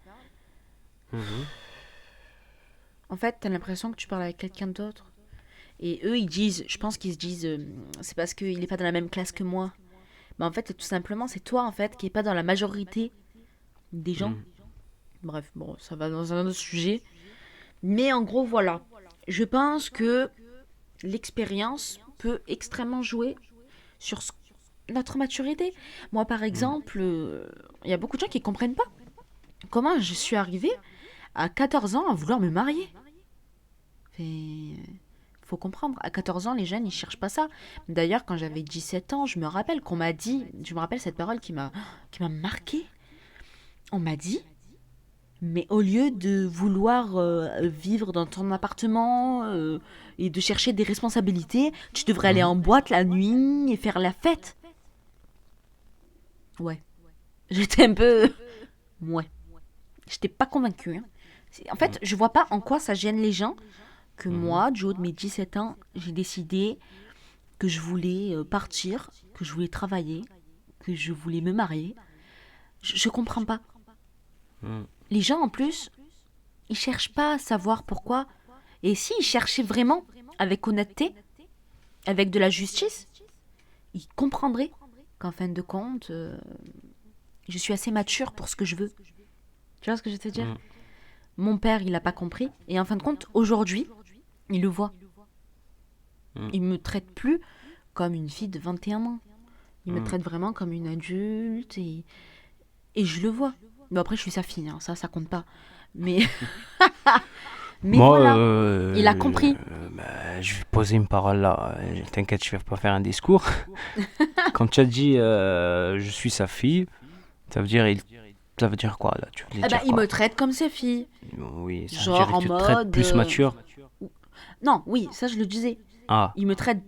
en fait t'as l'impression que tu parles avec quelqu'un d'autre. Et eux ils disent, je pense qu'ils se disent, c'est parce qu'il est pas dans la même classe que moi. Mais en fait tout simplement c'est toi en fait qui est pas dans la majorité des gens. Bref, bon ça va dans un autre sujet. Mais en gros voilà. Je pense que l'expérience peut extrêmement jouer sur notre maturité. Moi, par exemple, il y a beaucoup de gens qui ne comprennent pas comment je suis arrivée à 14 ans à vouloir me marier. Faut comprendre, à 14 ans, les jeunes, ils cherchent pas ça. D'ailleurs, quand j'avais 17 ans, je me rappelle qu'on m'a dit, je me rappelle cette parole qui m'a marquée. On m'a dit, mais au lieu de vouloir vivre dans ton appartement et de chercher des responsabilités, tu devrais aller en boîte la nuit et faire la fête. Ouais. J'étais un peu... Ouais. J'étais pas convaincue. Hein. En fait, je vois pas en quoi ça gêne les gens que moi, du haut de mes 17 ans, j'ai décidé que je voulais partir, que je voulais travailler, que je voulais me marier. Je comprends pas. Les gens, en plus, ils cherchent pas à savoir pourquoi. Et s'ils cherchaient vraiment, avec honnêteté, avec de la justice, ils comprendraient qu'en fin de compte, je suis assez mature pour ce que je veux. Tu vois ce que je veux te dire ? Mon père, il n'a pas compris. Et en fin de compte, aujourd'hui, il le voit. Il me traite plus comme une fille de 21 ans. Il me traite vraiment comme une adulte. Et je le vois. Bon, après, je suis sa fille, hein, ça compte pas. Mais, Moi, voilà, il a compris. Je vais poser une parole là. T'inquiète, je vais pas faire un discours. Quand tu as dit je suis sa fille, ça veut dire quoi là? Tu voulais dire il quoi? me traite comme sa fille. Oui, ça Genre veut dire en que tu te traites mode, plus mature. Non, oui, ça je le disais. Ah, Il me traite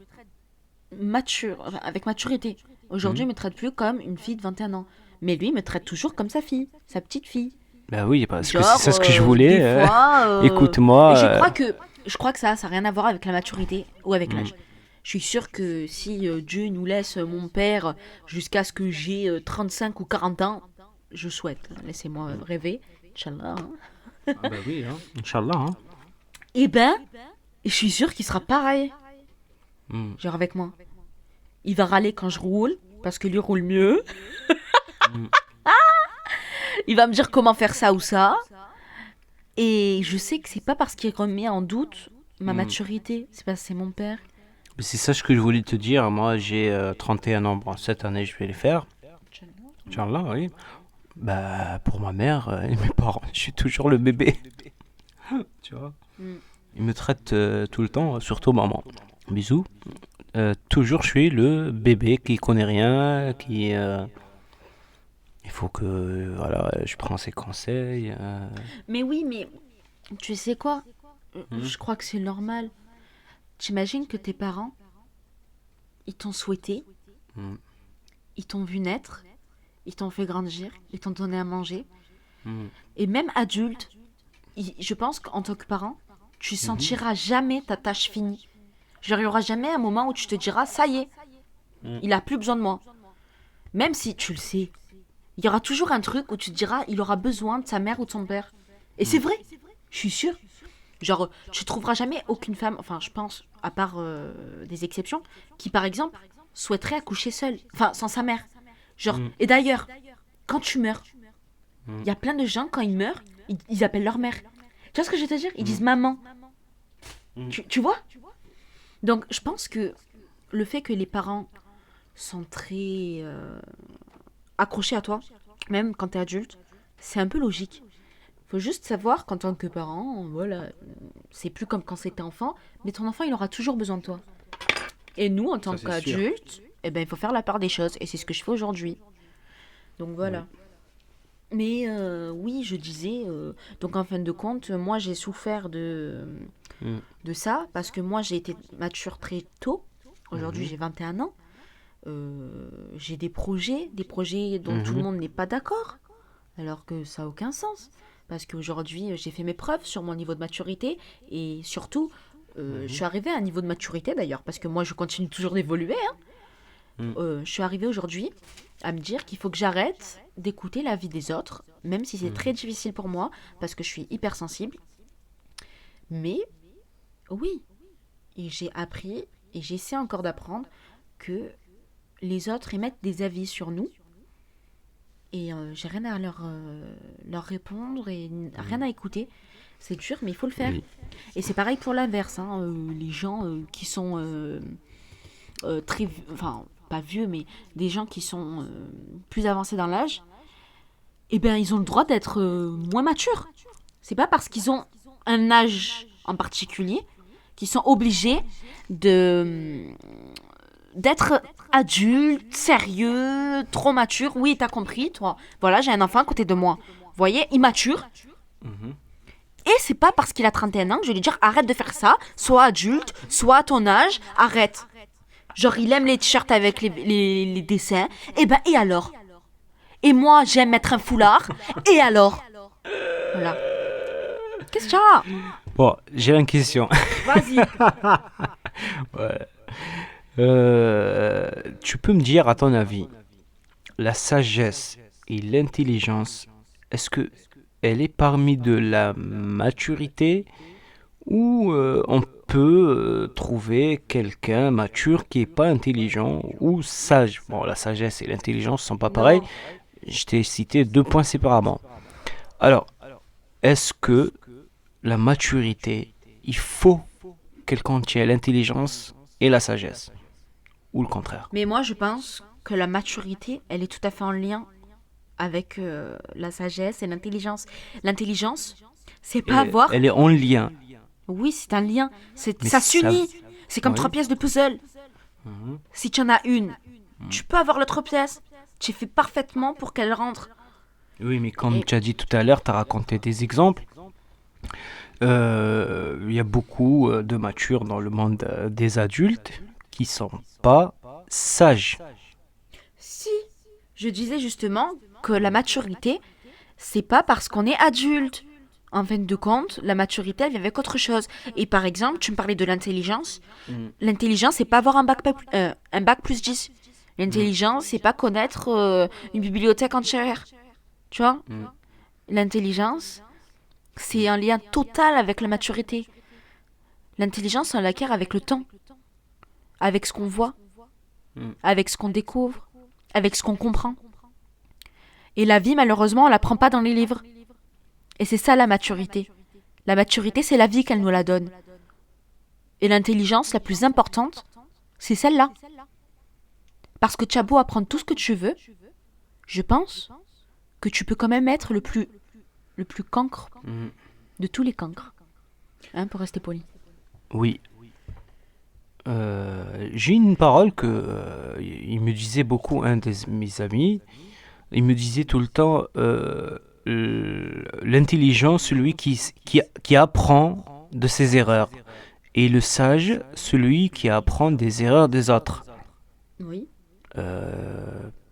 avec maturité. Aujourd'hui, il me traite plus comme une fille de 21 ans. Mais lui, il me traite toujours comme sa fille, sa petite fille. bah oui, parce que Genre, c'est ça ce que je voulais. des fois, Écoute-moi. et je crois que ça n'a rien à voir avec la maturité ou avec l'âge. Je suis sûre que si Dieu nous laisse mon père jusqu'à ce que j'ai 35 ou 40 ans, je souhaite. Laissez-moi rêver. Inch'Allah. Hein. Ah bah oui, hein. Inch'Allah. Hein. Eh ben, je suis sûre qu'il sera pareil. Mm. Genre avec moi. Il va râler quand je roule, parce que lui roule mieux. Il va me dire comment faire ça ou ça. Et je sais que c'est pas parce qu'il remet en doute ma maturité, c'est parce que c'est mon père. Mais c'est ça ce que je voulais te dire. Moi, j'ai 31 ans. Bon, cette année, je vais les faire. Inch'Allah, oui. Bah, pour ma mère et mes parents, je suis toujours le bébé. Tu vois. Ils me traitent tout le temps, surtout maman. Bisous. Toujours, je suis le bébé qui connaît rien, qui... il faut que, voilà, je prends ses conseils. Mais oui, mais tu sais quoi ? Je crois que c'est normal. T'imagines que tes parents, ils t'ont souhaité, Mm. ils t'ont vu naître, ils t'ont fait grandir, ils t'ont donné à manger. Mm. Et même adulte, je pense qu'en tant que parent, tu sentiras jamais ta tâche finie. Genre, il n'y aura jamais un moment où tu te diras, ça y est, il a plus besoin de moi. Même si tu le sais, il y aura toujours un truc où tu te diras, il aura besoin de sa mère ou de son père. Et c'est vrai, je suis sûre. Genre, tu trouveras jamais aucune femme, enfin, je pense, à part des exceptions, qui, par exemple, souhaiterait accoucher seule, enfin, sans sa mère. Genre, et d'ailleurs, quand tu meurs, il y a plein de gens, quand ils meurent, ils appellent leur mère. Tu vois ce que je veux te dire? Ils disent maman. Tu vois? Donc, je pense que le fait que les parents sont très accrochés à toi, même quand t'es adulte, c'est un peu logique. Faut juste savoir qu'en tant que parent, voilà, c'est plus comme quand c'était enfant, mais ton enfant, il aura toujours besoin de toi. Et nous, en tant c'est qu'adultes, eh ben, il faut faire la part des choses, et c'est ce que je fais aujourd'hui. Donc voilà. Mais oui, je disais, donc en fin de compte, moi j'ai souffert de ça, parce que moi j'ai été mature très tôt. Aujourd'hui j'ai 21 ans. J'ai des projets dont tout le monde n'est pas d'accord, alors que ça n'a aucun sens. Parce qu'aujourd'hui j'ai fait mes preuves sur mon niveau de maturité, et surtout, je suis arrivée à un niveau de maturité d'ailleurs, parce que moi je continue toujours d'évoluer. Je suis arrivée aujourd'hui à me dire qu'il faut que j'arrête d'écouter la vie des autres, même si c'est très difficile pour moi, parce que je suis hypersensible. Mais oui, et j'ai appris, et j'essaie encore d'apprendre, que les autres émettent des avis sur nous, et j'ai rien à leur répondre, et rien à écouter. C'est dur, mais il faut le faire. Oui. Et c'est pareil pour l'inverse, hein, les gens qui sont très... Enfin, pas vieux, mais des gens qui sont plus avancés dans l'âge, eh bien, ils ont le droit d'être moins matures. C'est pas parce qu'ils ont un âge en particulier qu'ils sont obligés d'être adultes, sérieux, trop matures. Oui, t'as compris, toi. Voilà, j'ai un enfant à côté de moi. Vous voyez, immature. Et c'est pas parce qu'il a 31 ans que je vais lui dire arrête de faire ça, sois adulte, sois à ton âge, arrête. Genre, il aime les t-shirts avec les dessins. Et ben, et alors? Et moi, j'aime mettre un foulard. Et alors? Voilà. Qu'est-ce que tu as? Bon, j'ai une question. Vas-y. Tu peux me dire, à ton avis, la sagesse et l'intelligence, est-ce que elle est parmi de la maturité ou on peut trouver quelqu'un mature qui est pas intelligent ou sage? Bon, la sagesse et l'intelligence sont pas pareilles. Je t'ai cité 2 points séparément. Alors, est-ce que la maturité, il faut qu'elle contienne l'intelligence et la sagesse? Ou le contraire? Mais moi, je pense que la maturité, elle est tout à fait en lien avec la sagesse et l'intelligence. L'intelligence, c'est pas avoir... Elle est en lien. Oui, c'est un lien. Mais Ça ça- s'unit. C'est comme Ouais. 3 pièces de puzzle. Si tu en as une, tu peux avoir l'autre pièce. Tu fais parfaitement pour qu'elle rentre. Oui, mais comme Et- tu as dit tout à l'heure, tu as raconté des exemples. Il y a beaucoup de matures dans le monde des adultes qui sont pas sages. Si, je disais justement que la maturité, c'est pas parce qu'on est adulte. En fin de compte, la maturité, elle vient avec autre chose. Et par exemple, tu me parlais de l'intelligence. L'intelligence, c'est pas avoir un bac plus 10. L'intelligence, c'est pas connaître une bibliothèque entière. Tu vois? L'intelligence, c'est un lien total avec la maturité. L'intelligence, on l'acquiert avec le temps, avec ce qu'on voit, avec ce qu'on découvre, avec ce qu'on comprend. Et la vie, malheureusement, on la prend pas dans les livres. Et c'est ça la maturité. La maturité, c'est la vie qu'elle nous la donne. Et l'intelligence la plus importante, c'est celle-là. Parce que tu as beau apprendre tout ce que tu veux, je pense que tu peux quand même être le plus cancre de tous les cancres. Hein, pour rester poli. Oui. J'ai une parole que il me disait beaucoup, un de mes amis. Il me disait tout le temps l'intelligent, celui qui apprend de ses erreurs. Et le sage, celui qui apprend des erreurs des autres. Oui,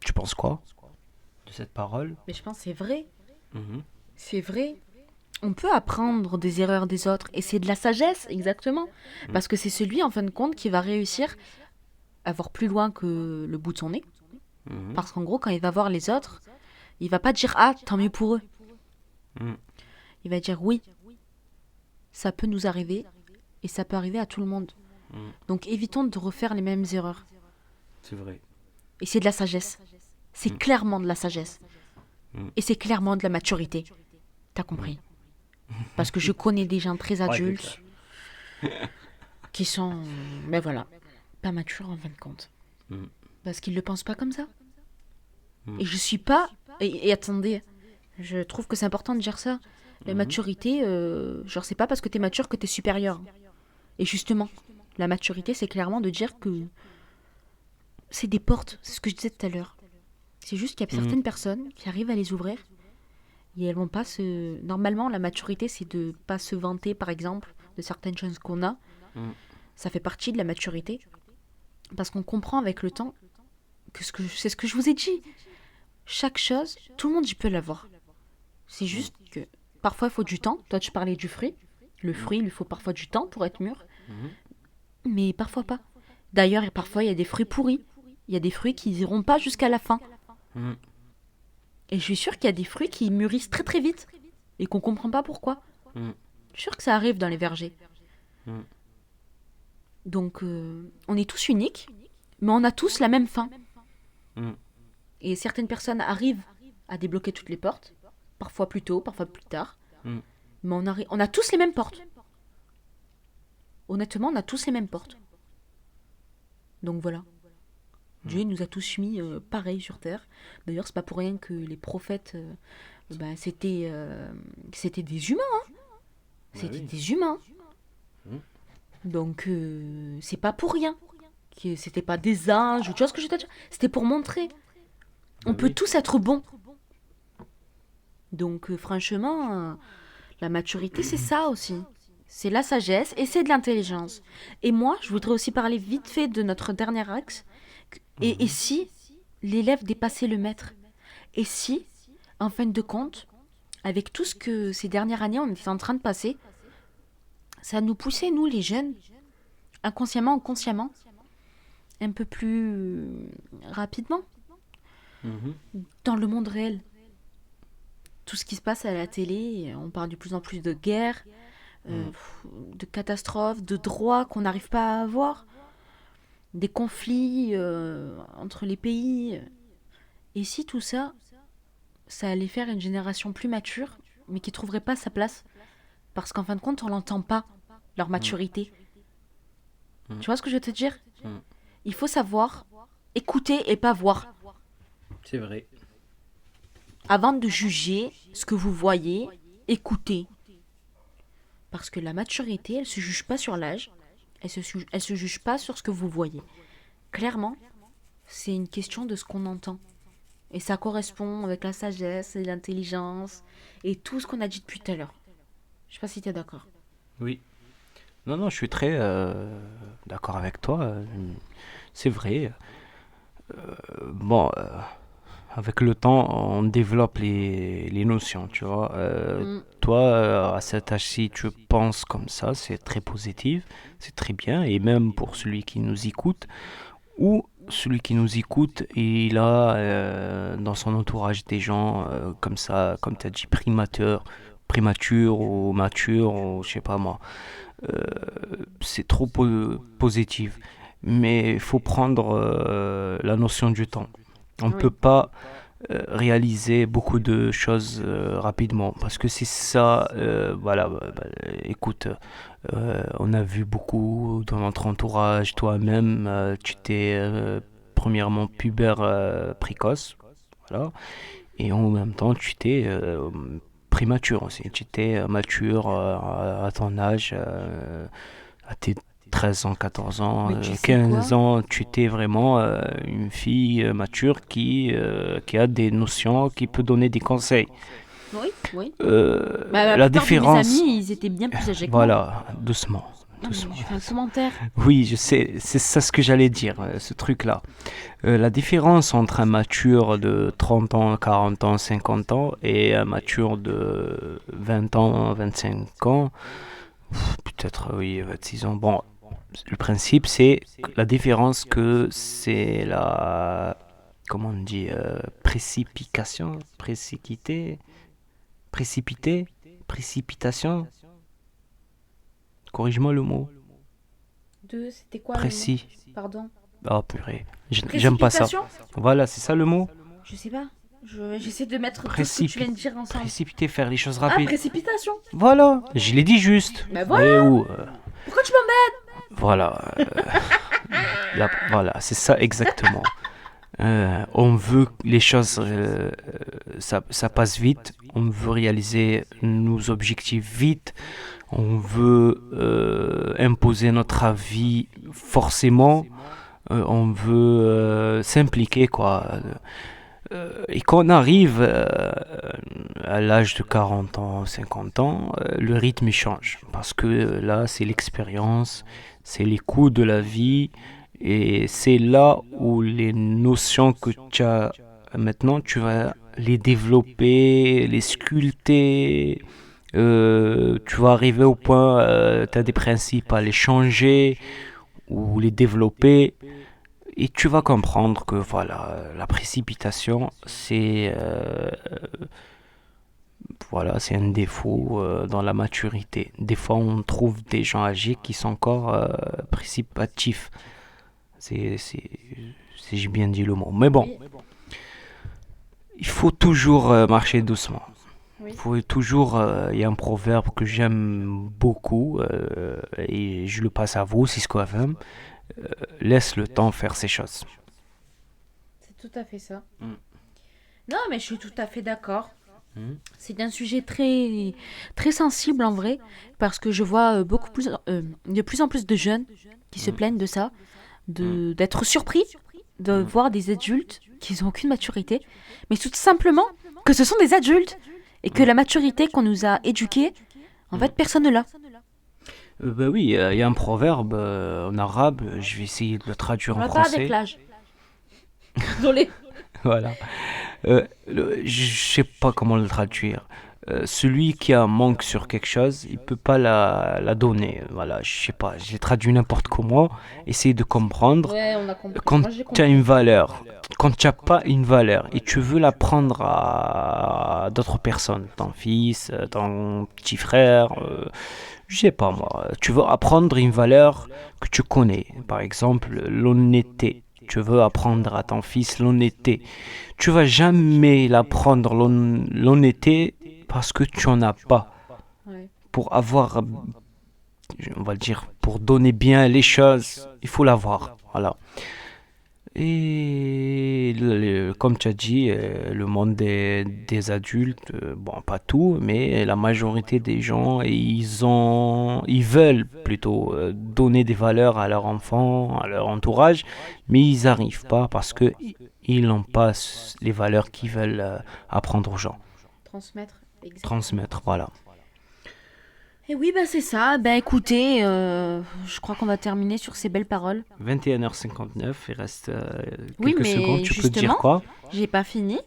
Tu penses quoi de cette parole? mais je pense que c'est vrai. Mhm. C'est vrai. On peut apprendre des erreurs des autres et c'est de la sagesse, exactement. Parce que c'est celui, en fin de compte, qui va réussir à voir plus loin que le bout de son nez. Mhm. Parce qu'en gros, quand il va voir les autres, il va pas dire ah, tant mieux pour eux. Mhm. Il va dire oui, ça peut nous arriver et ça peut arriver à tout le monde. Mhm. Donc évitons de refaire les mêmes erreurs. C'est vrai. Et c'est de la sagesse. C'est clairement de la sagesse. Et c'est clairement de la maturité. T'as compris? Parce que je connais des gens très adultes qui sont, ben voilà, pas matures en fin de compte. Mm. Parce qu'ils le pensent pas comme ça. Mm. Et je suis pas... Et attendez, je trouve que c'est important de dire ça. La maturité, genre c'est pas parce que t'es mature que t'es supérieur. Et justement, la maturité, c'est clairement de dire que c'est des portes, c'est ce que je disais tout à l'heure. C'est juste qu'il y a certaines personnes qui arrivent à les ouvrir et elles vont pas se... Normalement, la maturité, c'est de pas se vanter, par exemple, de certaines choses qu'on a. Ça fait partie de la maturité. Parce qu'on comprend avec le temps que c'est ce que je vous ai dit. Chaque chose, tout le monde y peut l'avoir. C'est juste que parfois, il faut du temps. Toi, tu parlais du fruit. Le fruit, il lui faut parfois du temps pour être mûr. Mais parfois pas. D'ailleurs, parfois, il y a des fruits pourris. Il y a des fruits qui n'iront pas jusqu'à la fin. Et je suis sûre qu'il y a des fruits qui mûrissent très très vite et qu'on comprend pas pourquoi. Je suis sûre que ça arrive dans les vergers. Donc, on est tous uniques, mais on a tous la même fin. Et certaines personnes arrivent à débloquer toutes les portes, parfois plus tôt, parfois plus tard. Mais on a tous les mêmes portes. Honnêtement, on a tous les mêmes portes. Donc voilà. Dieu nous a tous mis pareil sur terre. D'ailleurs, c'est pas pour rien que les prophètes, c'était des humains. Hein. C'était des humains. Donc, c'est pas pour rien. Que c'était pas des anges, ou tu vois ce que je veux te dire? C'était pour montrer. On peut tous être bons. Donc, franchement, la maturité, c'est ça aussi. C'est la sagesse et c'est de l'intelligence. Et moi, je voudrais aussi parler vite fait de notre dernier axe. Et si l'élève dépassait le maître? Et si, en fin de compte, avec tout ce que ces dernières années on était en train de passer, ça nous poussait, nous les jeunes, inconsciemment ou consciemment, un peu plus rapidement dans le monde réel. Tout ce qui se passe à la télé, on parle de plus en plus de guerre, de catastrophes, de droits qu'on n'arrive pas à avoir, des conflits entre les pays. Et si tout ça, ça allait faire une génération plus mature, mais qui ne trouverait pas sa place, parce qu'en fin de compte, on n'entend pas leur maturité. Tu vois ce que je veux te dire? Il faut savoir écouter et pas voir. C'est vrai. Avant de juger ce que vous voyez, écoutez. Parce que la maturité, elle se juge pas sur l'âge, elle se juge pas sur ce que vous voyez. Clairement, c'est une question de ce qu'on entend. Et ça correspond avec la sagesse et l'intelligence et tout ce qu'on a dit depuis tout à l'heure. Je sais pas si tu es d'accord. Oui. Non, je suis très d'accord avec toi. C'est vrai. Bon, avec le temps, on développe les notions, tu vois. Toi, à cet âge-ci, tu penses comme ça, c'est très positif, c'est très bien. Et même pour celui qui nous écoute, ou celui qui nous écoute, il a dans son entourage des gens comme ça, comme tu as dit, primature ou mature, ou je sais pas moi. C'est trop positif. Mais il faut prendre la notion du temps. On ne peut pas réaliser beaucoup de choses rapidement parce que c'est ça, voilà, écoute, on a vu beaucoup dans notre entourage, toi-même, tu t'es premièrement pubère précoce, voilà, et en même temps tu t'es prémature aussi, tu étais mature à ton âge, à tes 13 ans, 14 ans, Mais tu sais 15 quoi? ans, tu étais vraiment une fille mature qui a des notions, qui peut donner des conseils. Oui, oui. La plupart différence... de mes amis, ils étaient bien plus âgés que moi. Voilà, doucement. Non, mais Doucement. je fais un commentaire. Oui, je sais, c'est ça ce que j'allais dire, ce truc-là. La différence entre un mature de 30 ans, 40 ans, 50 ans et un mature de 20 ans, 25 ans, peut-être, oui, 26 ans. Bon, le principe, c'est la différence que c'est la, comment on dit, précipitation, précipitation, corrige-moi le mot, C'était quoi le précis. mot? Pardon. Oh purée, j'aime pas ça. Précipitation? Voilà, c'est ça le mot. Je sais pas. J'essaie de mettre tout ce que Précipi- tu viens de dire ensemble. Précipiter, faire les choses Ah, rapides. précipitation. Voilà, je l'ai dit juste. Bah voilà. Eh oh, Pourquoi tu m'embêtes? voilà, voilà, c'est ça exactement. On veut les choses, ça passe vite. On veut réaliser nos objectifs vite. On veut imposer notre avis forcément. On veut s'impliquer, quoi. Et quand on arrive à l'âge de 40 ans, 50 ans, le rythme il change. Parce que là, c'est l'expérience, c'est les coups de la vie. Et c'est là où les notions que tu as maintenant, tu vas les développer, les sculpter. Tu vas arriver au point, tu as des principes à les changer ou les développer. Et tu vas comprendre que voilà, la précipitation, voilà, c'est un défaut dans la maturité. Des fois, on trouve des gens âgés qui sont encore précipitatifs. J'ai bien dit le mot. Mais bon, Oui. il faut toujours marcher doucement. Oui. Il faut toujours. Il y a un proverbe que j'aime beaucoup et je le passe à vous, Cisco FM. Laisse le temps faire ses choses. C'est tout à fait ça. Mm. Non, mais je suis tout à fait d'accord. Mm. C'est un sujet très, très sensible en vrai, parce que je vois de plus en plus de jeunes qui se plaignent de ça, d'être surpris de voir des adultes qui n'ont aucune maturité, mais tout simplement que ce sont des adultes et que la maturité qu'on nous a éduquée, en fait, personne ne l'a. Ben oui, il y a un proverbe en arabe, je vais essayer de le traduire On en l'a pas français. avec l'âge. Désolée. Voilà. Je sais pas comment le traduire. Celui qui a un manque sur quelque chose, il peut pas la donner. Voilà, je sais pas, j'ai traduit n'importe comment. Essayez de comprendre. Ouais, on a compris. Quand Moi, j'ai tu as compris. une valeur, quand tu n'as pas une valeur et tu veux la prendre à d'autres personnes, ton fils, ton petit frère, je sais pas moi, tu veux apprendre une valeur que tu connais, par exemple l'honnêteté. Tu veux apprendre à ton fils l'honnêteté. Tu vas jamais l'apprendre l'honnêteté parce que tu en as pas. Ouais. Pour avoir, on va le dire, pour donner bien les choses, il faut l'avoir. Voilà. Et comme tu as dit, le monde des adultes, bon, pas tout, mais la majorité des gens, ils veulent plutôt donner des valeurs à leurs enfants, à leur entourage, mais ils n'arrivent pas parce que ils n'ont pas les valeurs qu'ils veulent apprendre aux gens, Transmettre. Exact. transmettre, voilà. Et oui, bah c'est ça. Bah écoutez, je crois qu'on va terminer sur ces belles paroles. 21h59, il reste Oui, quelques mais secondes, tu peux dire justement, quoi? J'ai pas fini.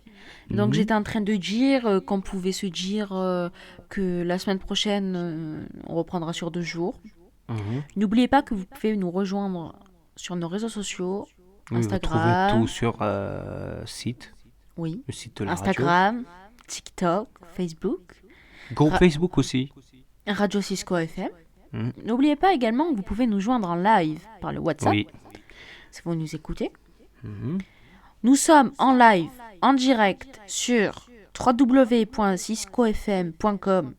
Donc Mhm. j'étais en train de dire qu'on pouvait se dire que la semaine prochaine, on reprendra sur 2 jours. Mhm. N'oubliez pas que vous pouvez nous rejoindre sur nos réseaux sociaux, Oui, vous trouvez Instagram, tout sur site, oui, le site de la radio. Instagram, TikTok, Facebook, Groupe Ra- Facebook aussi. Radio Cisco FM. Mhm. N'oubliez pas également que vous pouvez nous joindre en live par le WhatsApp, Oui. si vous nous écoutez. Mhm. Nous sommes en live, en direct sur www.ciscofm.com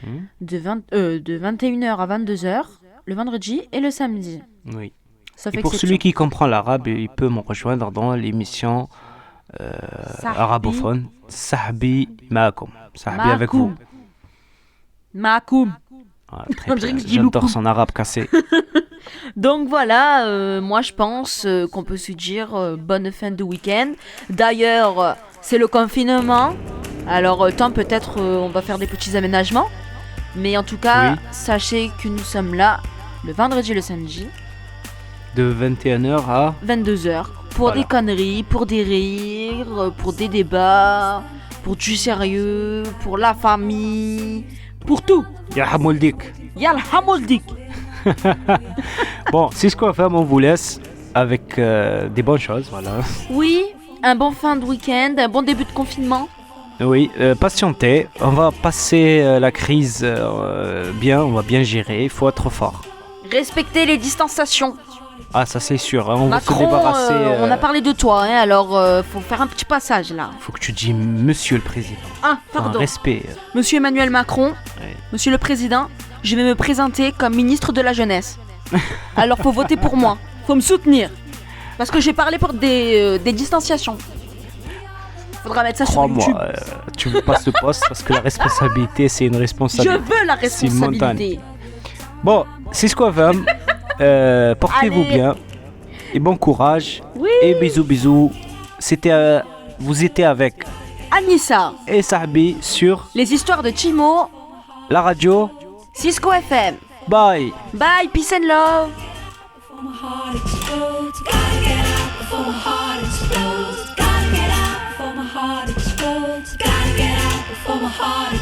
Mhm. de 21h à 22h le vendredi et le samedi. Oui. Sauf Et pour exception. celui qui comprend l'arabe, il peut me rejoindre dans l'émission Sahbi arabophone Sahbi Maakoum. Sahbi avec vous. Maakoum. Ah, On très dirait bien. que je dis J'adore loukoum. son arabe cassé. Donc voilà, moi je pense qu'on peut se dire bonne fin de week-end. D'ailleurs, c'est le confinement. Alors, temps, peut-être, on va faire des petits aménagements. Mais en tout cas, Oui. sachez que nous sommes là, le vendredi et le samedi, De 21h à... 22h, pour Voilà. des conneries, pour des rires, pour des débats, pour du sérieux, pour la famille, pour tout. Ya Hamoldik. Yal Hamoldik. Bon, c'est ce qu'on va faire, on vous laisse avec des bonnes choses, voilà. Oui, un bon fin de week-end, un bon début de confinement. Oui, patientez, on va passer la crise bien, on va bien gérer, il faut être fort. Respectez les distanciations. Ah, ça c'est sûr, hein, on va se Macron, débarrasser... on a parlé de toi, hein, alors faut faire un petit passage là. Faut que tu dis Monsieur le Président. Ah, Enfin, pardon. respect. Monsieur Emmanuel Macron, Ouais. Monsieur le Président, je vais me présenter comme ministre de la Jeunesse. Alors faut voter pour moi, faut me soutenir. Parce que j'ai parlé pour des distanciations. Faudra mettre ça sur YouTube. Crois-moi, tu veux pas ce poste parce que la responsabilité, c'est une Je responsabilité. veux la C'est une montagne. responsabilité. Bon, c'est ce qu'on va. Portez-vous Allez. bien et bon courage. Oui. Et bisous, bisous. C'était, vous étiez avec Anissa, et Sahbi sur les histoires de Chimo, la radio. Cisco FM. Bye. Bye, peace and love. Before my heart explodes, gotta get out before my heart explodes. Gotta get out before my heart explodes. Gotta get out before my heart explodes.